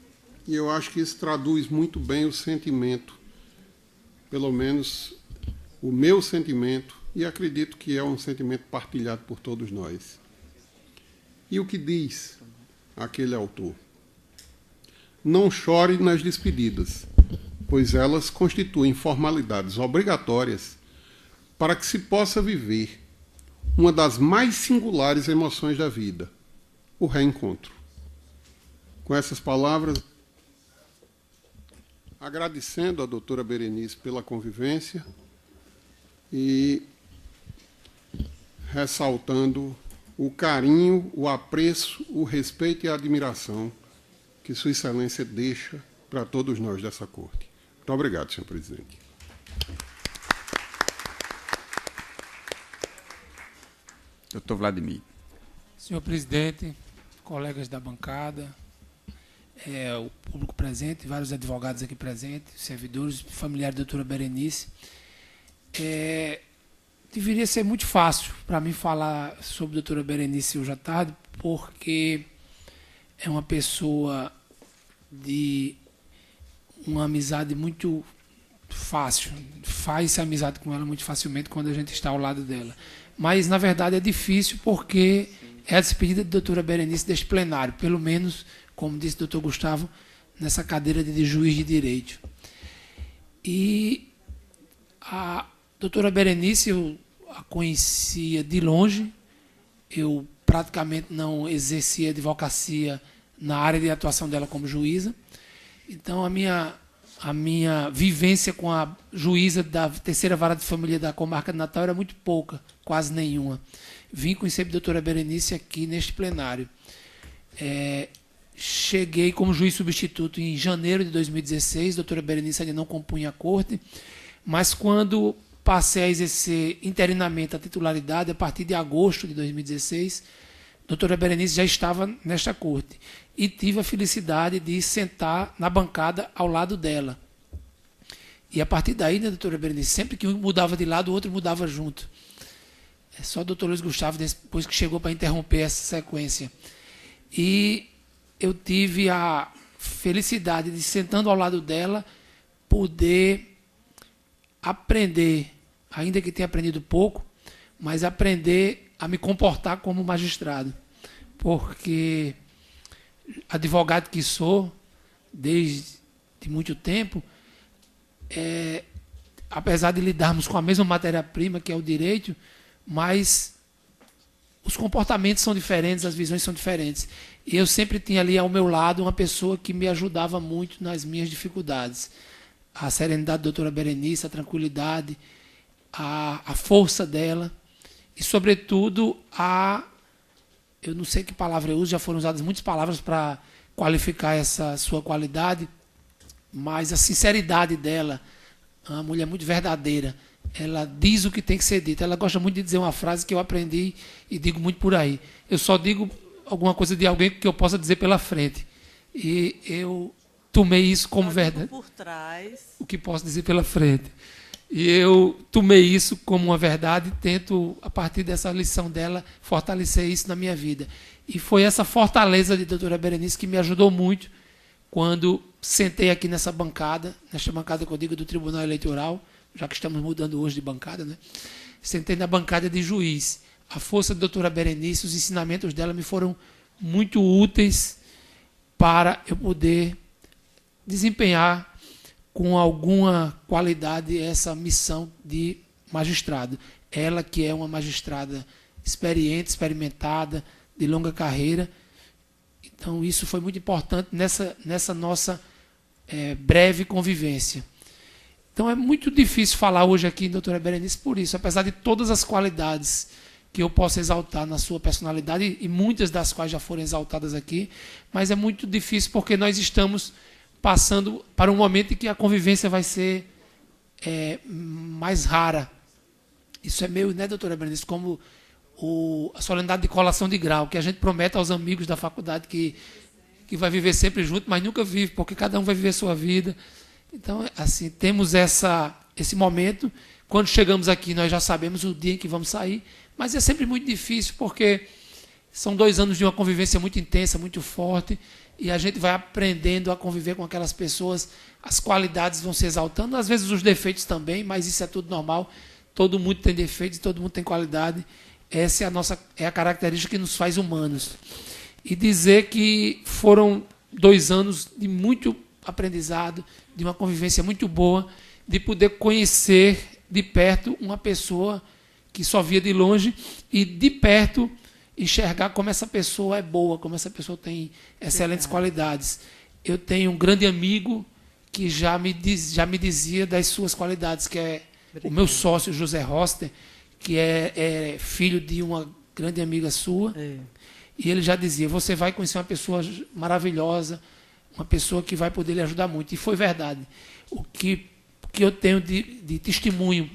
e eu acho que isso traduz muito bem o sentimento, pelo menos o meu sentimento, e acredito que é um sentimento partilhado por todos nós. E o que diz aquele autor? Não chore nas despedidas, pois elas constituem formalidades obrigatórias para que se possa viver uma das mais singulares emoções da vida, o reencontro. Com essas palavras, agradecendo a doutora Berenice pela convivência e ressaltando o carinho, o apreço, o respeito e a admiração que Sua Excelência deixa para todos nós dessa corte. Muito obrigado, senhor presidente. Doutor Vladimir. Senhor presidente, colegas da bancada, o público presente, vários advogados aqui presentes, servidores, familiares da doutora Berenice. Deveria ser muito fácil para mim falar sobre a doutora Berenice hoje à tarde, porque é uma pessoa de uma amizade muito fácil, faz-se amizade com ela muito facilmente quando a gente está ao lado dela. Mas, na verdade, é difícil porque é a despedida da doutora Berenice deste plenário, pelo menos, como disse o doutor Gustavo, nessa cadeira de juiz de direito. E a doutora Berenice, eu a conhecia de longe, eu praticamente não exercia advocacia na área de atuação dela como juíza. Então, a minha vivência com a juíza da terceira vara de família da comarca de Natal era muito pouca, quase nenhuma. Vim conhecer a doutora Berenice aqui neste plenário. Cheguei como juiz substituto em janeiro de 2016, a doutora Berenice ainda não compunha a corte, mas quando passei a exercer interinamente a titularidade, a partir de agosto de 2016, a doutora Berenice já estava nesta corte. E tive a felicidade de sentar na bancada ao lado dela. E a partir daí, né, doutora Berenice, sempre que um mudava de lado, o outro mudava junto. É só o doutor Luiz Gustavo, depois que chegou para interromper essa sequência. E eu tive a felicidade de, sentando ao lado dela, poder aprender, ainda que tenha aprendido pouco, mas aprender a me comportar como magistrado. Porque, advogado que sou, desde muito tempo, apesar de lidarmos com a mesma matéria-prima, que é o direito, mas os comportamentos são diferentes, as visões são diferentes. E eu sempre tinha ali ao meu lado uma pessoa que me ajudava muito nas minhas dificuldades. A serenidade da doutora Berenice, a tranquilidade, a força dela e, sobretudo, eu não sei que palavra eu uso, já foram usadas muitas palavras para qualificar essa sua qualidade, mas a sinceridade dela, uma mulher muito verdadeira, ela diz o que tem que ser dito. Ela gosta muito de dizer uma frase que eu aprendi e digo muito por aí. Eu só digo alguma coisa de alguém que eu possa dizer pela frente. E eu tomei isso como verdade. Por trás. O que posso dizer pela frente. E eu tomei isso como uma verdade e tento, a partir dessa lição dela, fortalecer isso na minha vida. E foi essa fortaleza de doutora Berenice que me ajudou muito quando sentei aqui nesta bancada que eu digo do Tribunal Eleitoral, já que estamos mudando hoje de bancada, né? Sentei na bancada de juiz. A força da doutora Berenice, os ensinamentos dela me foram muito úteis para eu poder desempenhar com alguma qualidade essa missão de magistrado. Ela que é uma magistrada experiente, experimentada, de longa carreira. Então, isso foi muito importante nessa nossa breve convivência. Então, é muito difícil falar hoje aqui, doutora Berenice, por isso, apesar de todas as qualidades que eu possa exaltar na sua personalidade, e muitas das quais já foram exaltadas aqui, mas é muito difícil porque nós estamos passando para um momento em que a convivência vai ser mais rara. Isso é meio, né, doutora Berenice, como a solenidade de colação de grau, que a gente promete aos amigos da faculdade que vai viver sempre junto, mas nunca vive, porque cada um vai viver a sua vida. Então, assim, temos esse momento. Quando chegamos aqui, nós já sabemos o dia em que vamos sair, mas é sempre muito difícil, porque são 2 anos de uma convivência muito intensa, muito forte, e a gente vai aprendendo a conviver com aquelas pessoas, as qualidades vão se exaltando, às vezes os defeitos também, mas isso é tudo normal, todo mundo tem defeitos, todo mundo tem qualidade, essa é a característica que nos faz humanos. E dizer que foram 2 anos de muito aprendizado, de uma convivência muito boa, de poder conhecer de perto uma pessoa que só via de longe e de perto enxergar como essa pessoa é boa, como essa pessoa tem excelentes qualidades. Eu tenho um grande amigo que já me dizia das suas qualidades, que é o meu sócio José Roster, que é filho de uma grande amiga sua. E ele já dizia, você vai conhecer uma pessoa maravilhosa, uma pessoa que vai poder lhe ajudar muito. E foi verdade. O que eu tenho de testemunho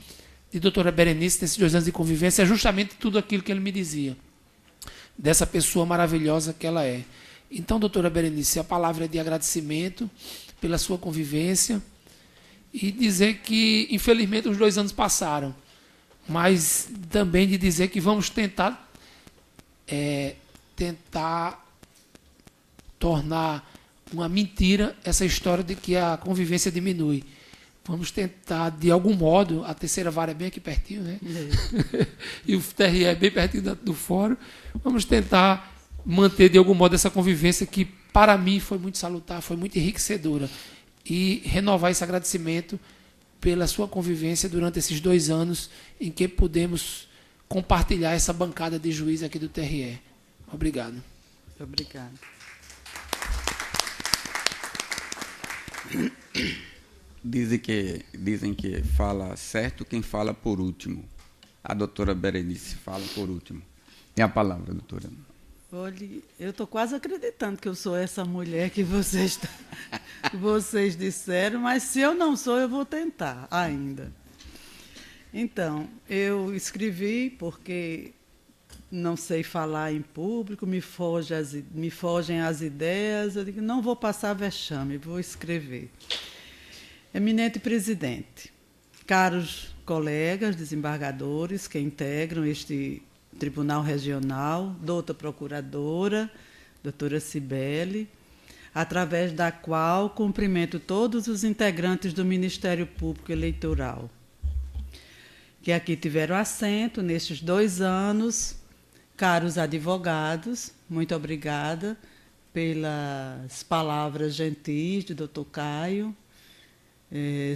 de doutora Berenice nesses 2 anos de convivência é justamente tudo aquilo que ele me dizia, dessa pessoa maravilhosa que ela é. Então, doutora Berenice, a palavra é de agradecimento pela sua convivência e dizer que, infelizmente, os 2 anos passaram, mas também de dizer que vamos tentar tornar uma mentira essa história de que a convivência diminui. Vamos tentar, de algum modo, a terceira vara é bem aqui pertinho, né? E o TRE é bem pertinho do fórum. Vamos tentar manter, de algum modo, essa convivência que, para mim, foi muito salutar, foi muito enriquecedora. E renovar esse agradecimento pela sua convivência durante esses 2 anos em que pudemos compartilhar essa bancada de juízes aqui do TRE. Obrigado. Obrigada. Dizem que fala certo quem fala por último. A doutora Berenice fala por último. Tem a palavra, doutora. Olha, eu estou quase acreditando que eu sou essa mulher que vocês disseram, mas se eu não sou, eu vou tentar ainda. Então, eu escrevi porque não sei falar em público, me fogem as ideias, eu digo, não vou passar vexame, vou escrever. Eminente presidente, caros colegas desembargadores que integram este Tribunal Regional, doutora procuradora, doutora Cibele, através da qual cumprimento todos os integrantes do Ministério Público Eleitoral, que aqui tiveram assento nestes 2 anos, caros advogados, muito obrigada pelas palavras gentis do doutor Caio.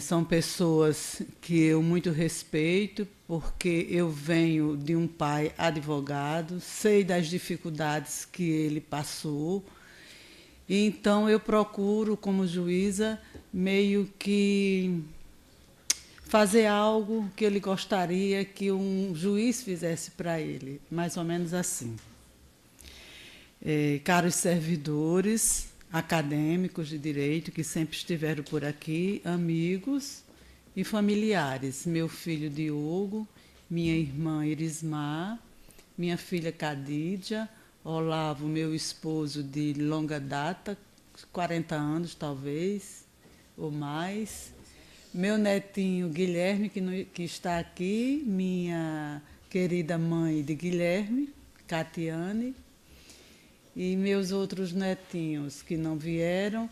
São pessoas que eu muito respeito, porque eu venho de um pai advogado, sei das dificuldades que ele passou, e então eu procuro, como juíza, meio que fazer algo que ele gostaria que um juiz fizesse para ele, mais ou menos assim. Caros servidores acadêmicos de direito que sempre estiveram por aqui, amigos e familiares, meu filho Diogo, minha irmã Irismar, minha filha Cadídia, Olavo, meu esposo de longa data, 40 anos talvez, ou mais, meu netinho Guilherme, que está aqui, minha querida mãe de Guilherme, Catiane, e meus outros netinhos que não vieram,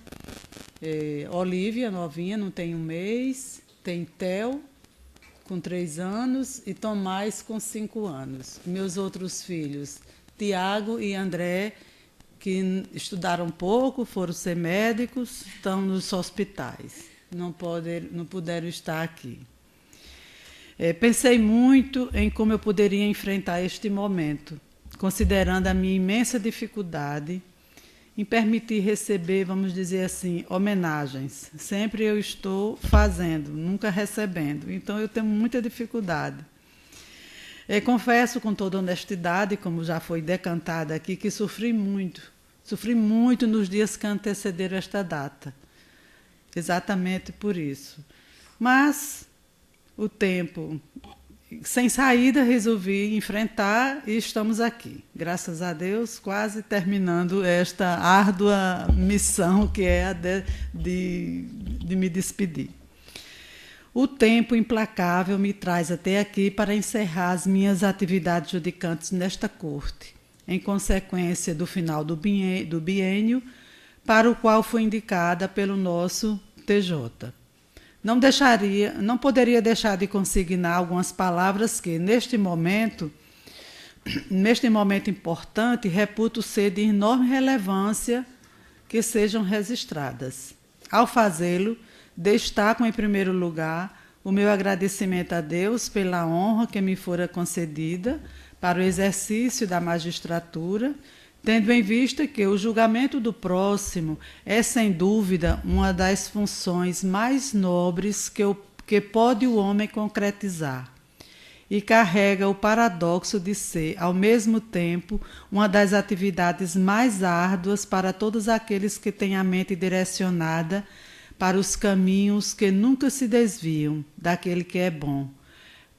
Olívia, novinha, não tem 1 mês, tem Theo, com 3 anos, e Tomás, com 5 anos. Meus outros filhos, Tiago e André, que estudaram pouco, foram ser médicos, estão nos hospitais, não puderam estar aqui. Pensei muito em como eu poderia enfrentar este momento, considerando a minha imensa dificuldade em permitir receber, vamos dizer assim, homenagens. Sempre eu estou fazendo, nunca recebendo. Então, eu tenho muita dificuldade. Confesso com toda honestidade, como já foi decantada aqui, que sofri muito nos dias que antecederam esta data. Exatamente por isso. Mas o tempo, sem saída, resolvi enfrentar e estamos aqui. Graças a Deus, quase terminando esta árdua missão que é a de me despedir. O tempo implacável me traz até aqui para encerrar as minhas atividades judicantes nesta corte, em consequência do final do biênio, para o qual fui indicada pelo nosso TJ. Não poderia deixar de consignar algumas palavras que, neste momento importante, reputo ser de enorme relevância que sejam registradas. Ao fazê-lo, destaco, em primeiro lugar, o meu agradecimento a Deus pela honra que me fora concedida para o exercício da magistratura, tendo em vista que o julgamento do próximo é, sem dúvida, uma das funções mais nobres que pode o homem concretizar, e carrega o paradoxo de ser, ao mesmo tempo, uma das atividades mais árduas para todos aqueles que têm a mente direcionada para os caminhos que nunca se desviam daquele que é bom,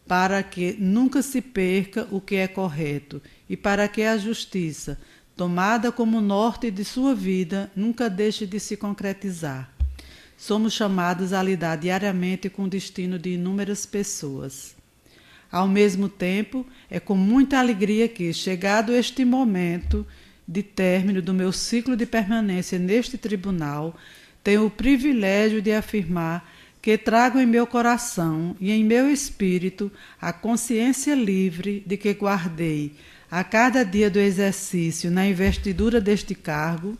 para que nunca se perca o que é correto e para que a justiça, tomada como norte de sua vida, nunca deixe de se concretizar. Somos chamados a lidar diariamente com o destino de inúmeras pessoas. Ao mesmo tempo, é com muita alegria que, chegado este momento de término do meu ciclo de permanência neste tribunal, tenho o privilégio de afirmar que trago em meu coração e em meu espírito a consciência livre de que guardei, a cada dia do exercício na investidura deste cargo,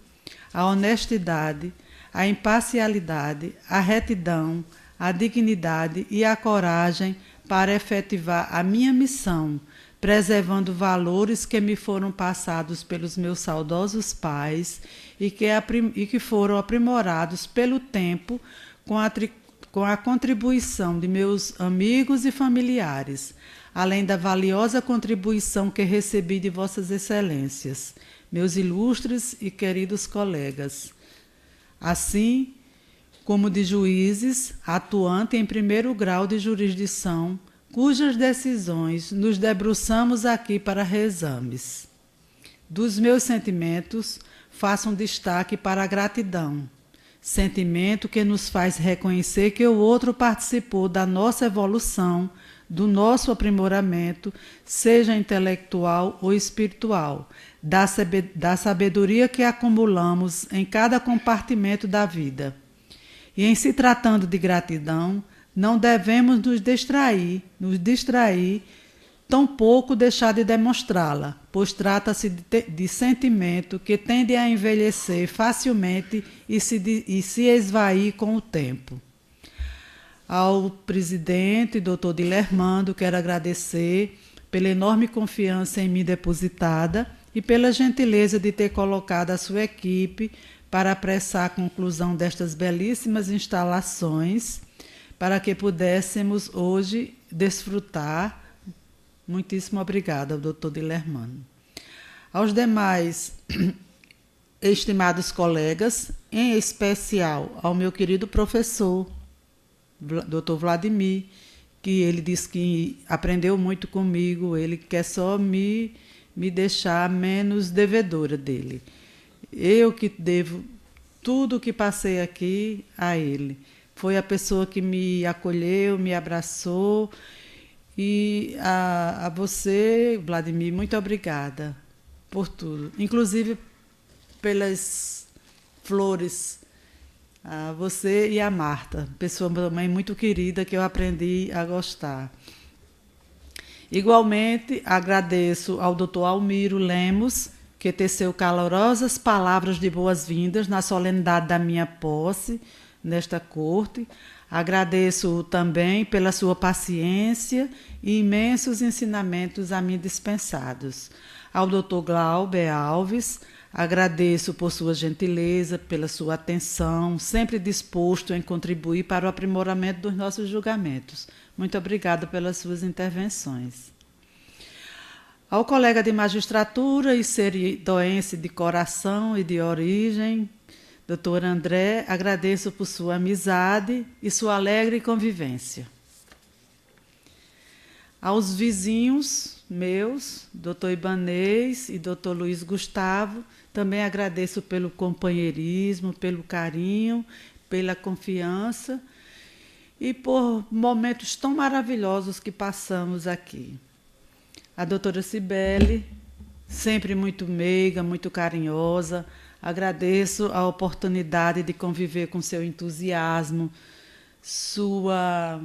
a honestidade, a imparcialidade, a retidão, a dignidade e a coragem para efetivar a minha missão, preservando valores que me foram passados pelos meus saudosos pais e que foram aprimorados pelo tempo com a contribuição de meus amigos e familiares, além da valiosa contribuição que recebi de vossas excelências, meus ilustres e queridos colegas, assim como de juízes atuantes em primeiro grau de jurisdição, cujas decisões nos debruçamos aqui para reexames. Dos meus sentimentos, faço um destaque para a gratidão, sentimento que nos faz reconhecer que o outro participou da nossa evolução, do nosso aprimoramento, seja intelectual ou espiritual, da sabedoria que acumulamos em cada compartimento da vida. E em se tratando de gratidão, não devemos nos distrair, tampouco deixar de demonstrá-la, pois trata-se de sentimento que tende a envelhecer facilmente e se esvair com o tempo. Ao presidente, doutor Dilermando, quero agradecer pela enorme confiança em mim depositada e pela gentileza de ter colocado a sua equipe para apressar a conclusão destas belíssimas instalações, para que pudéssemos hoje desfrutar. Muitíssimo obrigada ao doutor Dilermando. Aos demais estimados colegas, em especial ao meu querido professor, doutor Vladimir, que ele disse que aprendeu muito comigo, ele quer só me deixar menos devedora dele. Eu que devo tudo o que passei aqui a ele. Foi a pessoa que me acolheu, me abraçou. E a você, Vladimir, muito obrigada por tudo. Inclusive pelas flores. A você e a Marta, pessoa também muito querida que eu aprendi a gostar. Igualmente, agradeço ao doutor Almiro Lemos, que teceu calorosas palavras de boas-vindas na solenidade da minha posse nesta corte. Agradeço também pela sua paciência e imensos ensinamentos a mim dispensados. Ao doutor Glauber Alves, agradeço por sua gentileza, pela sua atenção, sempre disposto em contribuir para o aprimoramento dos nossos julgamentos. Muito obrigada pelas suas intervenções. Ao colega de magistratura e seridoense de coração e de origem, doutor André, agradeço por sua amizade e sua alegre convivência. Aos vizinhos meus, doutor Ibanez e doutor Luiz Gustavo, também agradeço pelo companheirismo, pelo carinho, pela confiança e por momentos tão maravilhosos que passamos aqui. A doutora Cibele, sempre muito meiga, muito carinhosa, agradeço a oportunidade de conviver com seu entusiasmo, sua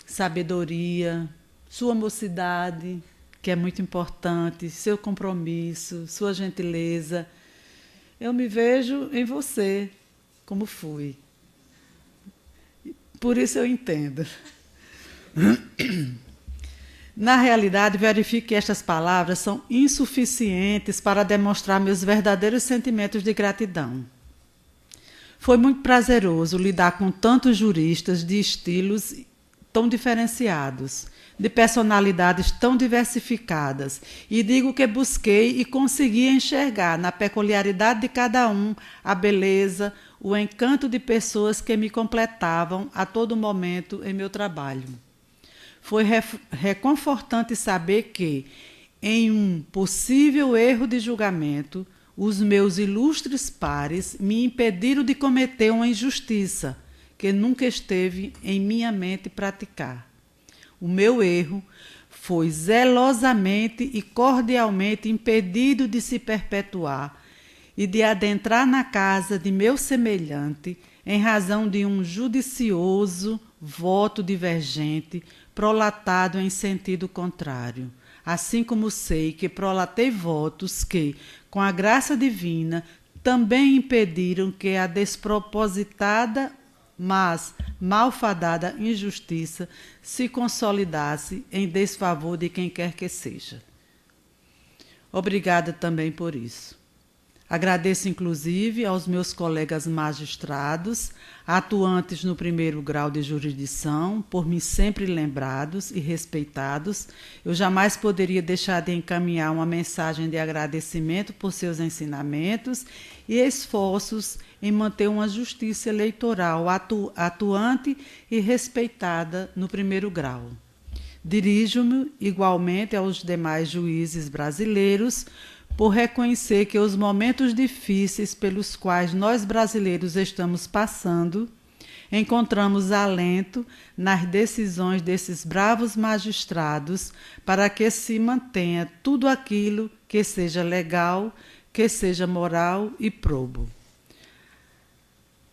sabedoria, sua mocidade, que é muito importante, seu compromisso, sua gentileza. Eu me vejo em você, como fui. Por isso eu entendo. Na realidade, verifico que estas palavras são insuficientes para demonstrar meus verdadeiros sentimentos de gratidão. Foi muito prazeroso lidar com tantos juristas de estilos tão diferenciados, de personalidades tão diversificadas, e digo que busquei e consegui enxergar na peculiaridade de cada um a beleza, o encanto de pessoas que me completavam a todo momento em meu trabalho. Foi reconfortante saber que, em um possível erro de julgamento, os meus ilustres pares me impediram de cometer uma injustiça que nunca esteve em minha mente praticar. O meu erro foi zelosamente e cordialmente impedido de se perpetuar e de adentrar na casa de meu semelhante em razão de um judicioso voto divergente prolatado em sentido contrário, assim como sei que prolatei votos que, com a graça divina, também impediram que a despropositada, mas malfadada injustiça se consolidasse em desfavor de quem quer que seja. Obrigada também por isso. Agradeço, inclusive, aos meus colegas magistrados, atuantes no primeiro grau de jurisdição, por mim sempre lembrados e respeitados. Eu jamais poderia deixar de encaminhar uma mensagem de agradecimento por seus ensinamentos e esforços em manter uma justiça eleitoral atuante e respeitada no primeiro grau. Dirijo-me igualmente aos demais juízes brasileiros, por reconhecer que os momentos difíceis pelos quais nós brasileiros estamos passando, encontramos alento nas decisões desses bravos magistrados para que se mantenha tudo aquilo que seja legal, que seja moral e probo.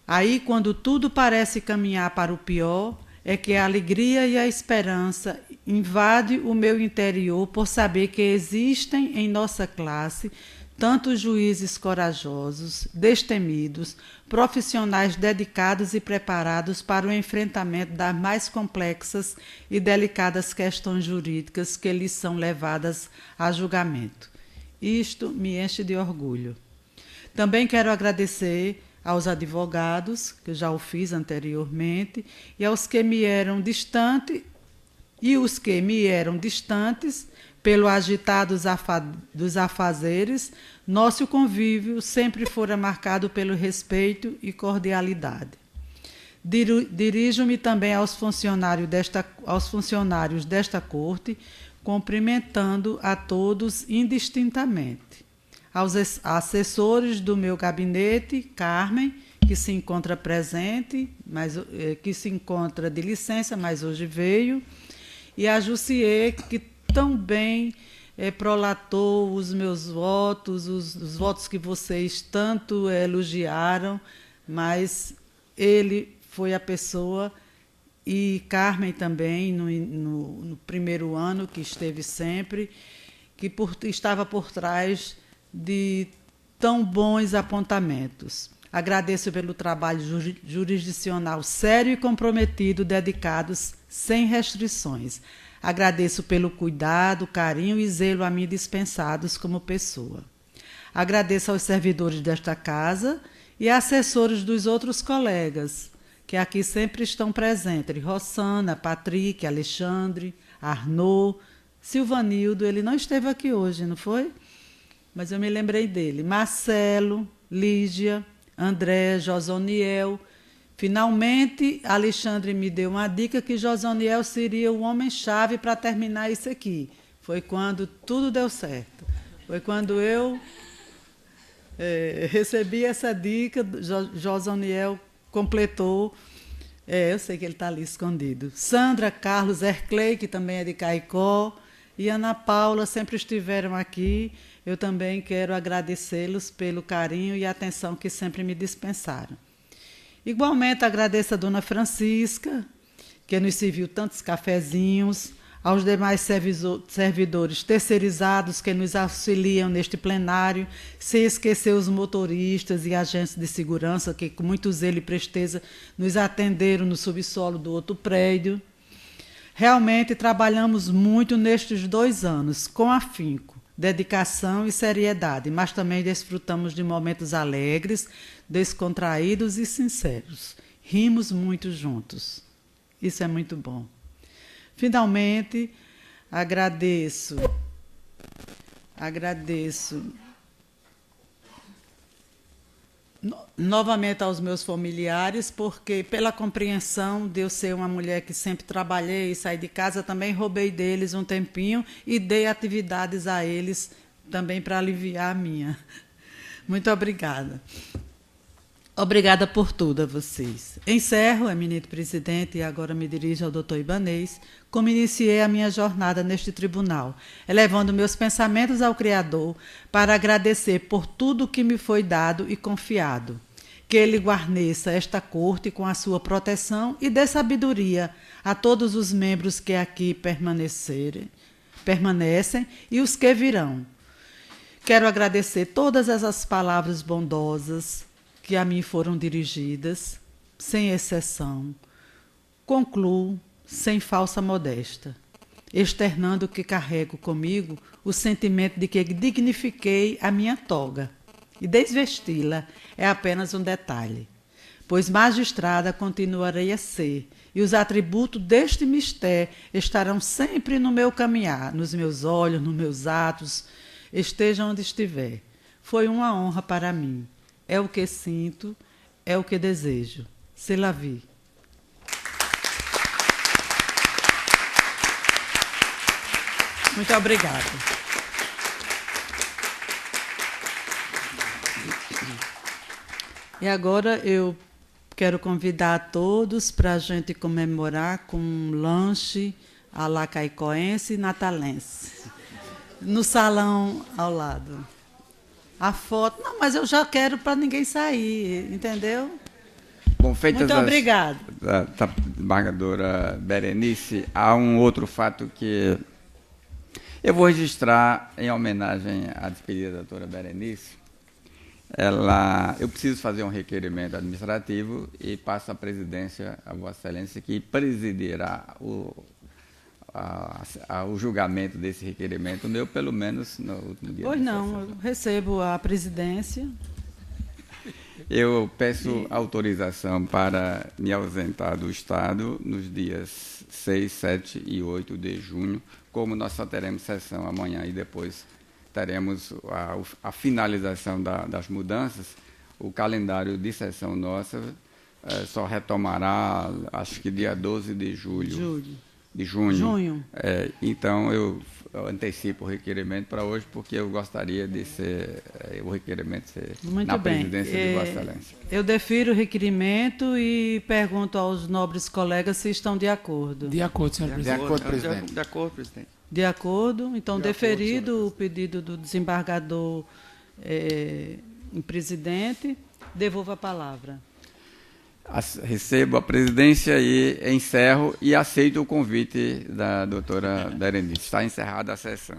Aí, quando tudo parece caminhar para o pior, é que a alegria e a esperança invadem o meu interior por saber que existem em nossa classe tantos juízes corajosos, destemidos, profissionais dedicados e preparados para o enfrentamento das mais complexas e delicadas questões jurídicas que lhes são levadas a julgamento. Isto me enche de orgulho. Também quero agradecer aos advogados, que já o fiz anteriormente, e aos que me eram distantes, pelo agitar dos afazeres, nosso convívio sempre fora marcado pelo respeito e cordialidade. Dirijo-me também aos funcionários desta corte, cumprimentando a todos indistintamente. Aos assessores do meu gabinete, Carmen, que se encontra presente, que se encontra de licença, mas hoje veio, e a Jussier, que tão bem prolatou os meus votos, os votos que vocês tanto elogiaram, mas ele foi a pessoa, e Carmen também, no primeiro ano, que esteve sempre, que estava por trás de tão bons apontamentos. Agradeço pelo trabalho jurisdicional sério e comprometido, dedicados sem restrições. Agradeço pelo cuidado, carinho e zelo a mim dispensados como pessoa. Agradeço aos servidores desta casa e assessores dos outros colegas, que aqui sempre estão presentes, Rossana, Patrick, Alexandre, Arnaud, Silvanildo, ele não esteve aqui hoje, não foi? Mas eu me lembrei dele. Marcelo, Lígia, André, Josoniel. Finalmente, Alexandre me deu uma dica que Josoniel seria o homem-chave para terminar isso aqui. Foi quando tudo deu certo. Foi quando eu recebi essa dica, Josoniel completou. Eu sei que ele está ali escondido. Sandra, Carlos, Erclei, que também é de Caicó, e Ana Paula sempre estiveram aqui. Eu também quero agradecê-los pelo carinho e atenção que sempre me dispensaram. Igualmente agradeço a dona Francisca, que nos serviu tantos cafezinhos, aos demais servidores terceirizados que nos auxiliam neste plenário, sem esquecer os motoristas e agentes de segurança que, com muito zelo e presteza, nos atenderam no subsolo do outro prédio. Realmente trabalhamos muito nestes 2 anos, com afinco, dedicação e seriedade, mas também desfrutamos de momentos alegres, descontraídos e sinceros. Rimos muito juntos. Isso é muito bom. Finalmente, agradeço novamente aos meus familiares, porque pela compreensão de eu ser uma mulher que sempre trabalhei e saí de casa, também roubei deles um tempinho e dei atividades a eles também para aliviar a minha. Muito obrigada. Obrigada por tudo a vocês. Encerro, eminente presidente, e agora me dirijo ao doutor Ibanez, como iniciei a minha jornada neste tribunal, elevando meus pensamentos ao Criador para agradecer por tudo que me foi dado e confiado. Que Ele guarneça esta corte com a sua proteção e dê sabedoria a todos os membros que aqui permanecem e os que virão. Quero agradecer todas essas palavras bondosas que a mim foram dirigidas, sem exceção. Concluo sem falsa modéstia, externando que carrego comigo o sentimento de que dignifiquei a minha toga, e desvesti-la é apenas um detalhe, pois magistrada continuarei a ser, e os atributos deste mistério estarão sempre no meu caminhar, nos meus olhos, nos meus atos, esteja onde estiver. Foi uma honra para mim. É o que sinto, é o que desejo. C'est la vie. Muito obrigada. E agora eu quero convidar a todos para a gente comemorar com um lanche à la caicoense e natalense, no salão ao lado. A foto... Não, mas eu já quero para ninguém sair, entendeu? Bom, feitas muito obrigado. Da desembargadora Berenice, há um outro fato que eu vou registrar em homenagem à despedida da doutora Berenice. Eu preciso fazer um requerimento administrativo e passo a presidência a Vossa Excelência, que presidirá o julgamento desse requerimento meu, pelo menos no último dia. Pois não, eu recebo a presidência. Eu peço autorização para me ausentar do Estado nos dias 6, 7 e 8 de junho, como nós só teremos sessão amanhã e depois teremos a finalização das mudanças. O calendário de sessão nossa só retomará, acho que dia 12 de julho. De junho. Então, eu antecipo o requerimento para hoje, porque eu gostaria de ser o requerimento ser muito na bem. presidência de Vossa Excelência. Eu defiro o requerimento e pergunto aos nobres colegas se estão de acordo. De acordo, senhor presidente. De acordo, presidente. De acordo, presidente. De acordo. Então, deferido o pedido do desembargador em presidente, devolvo a palavra. Recebo a presidência e encerro e aceito o convite da doutora Berenice. Está encerrada a sessão.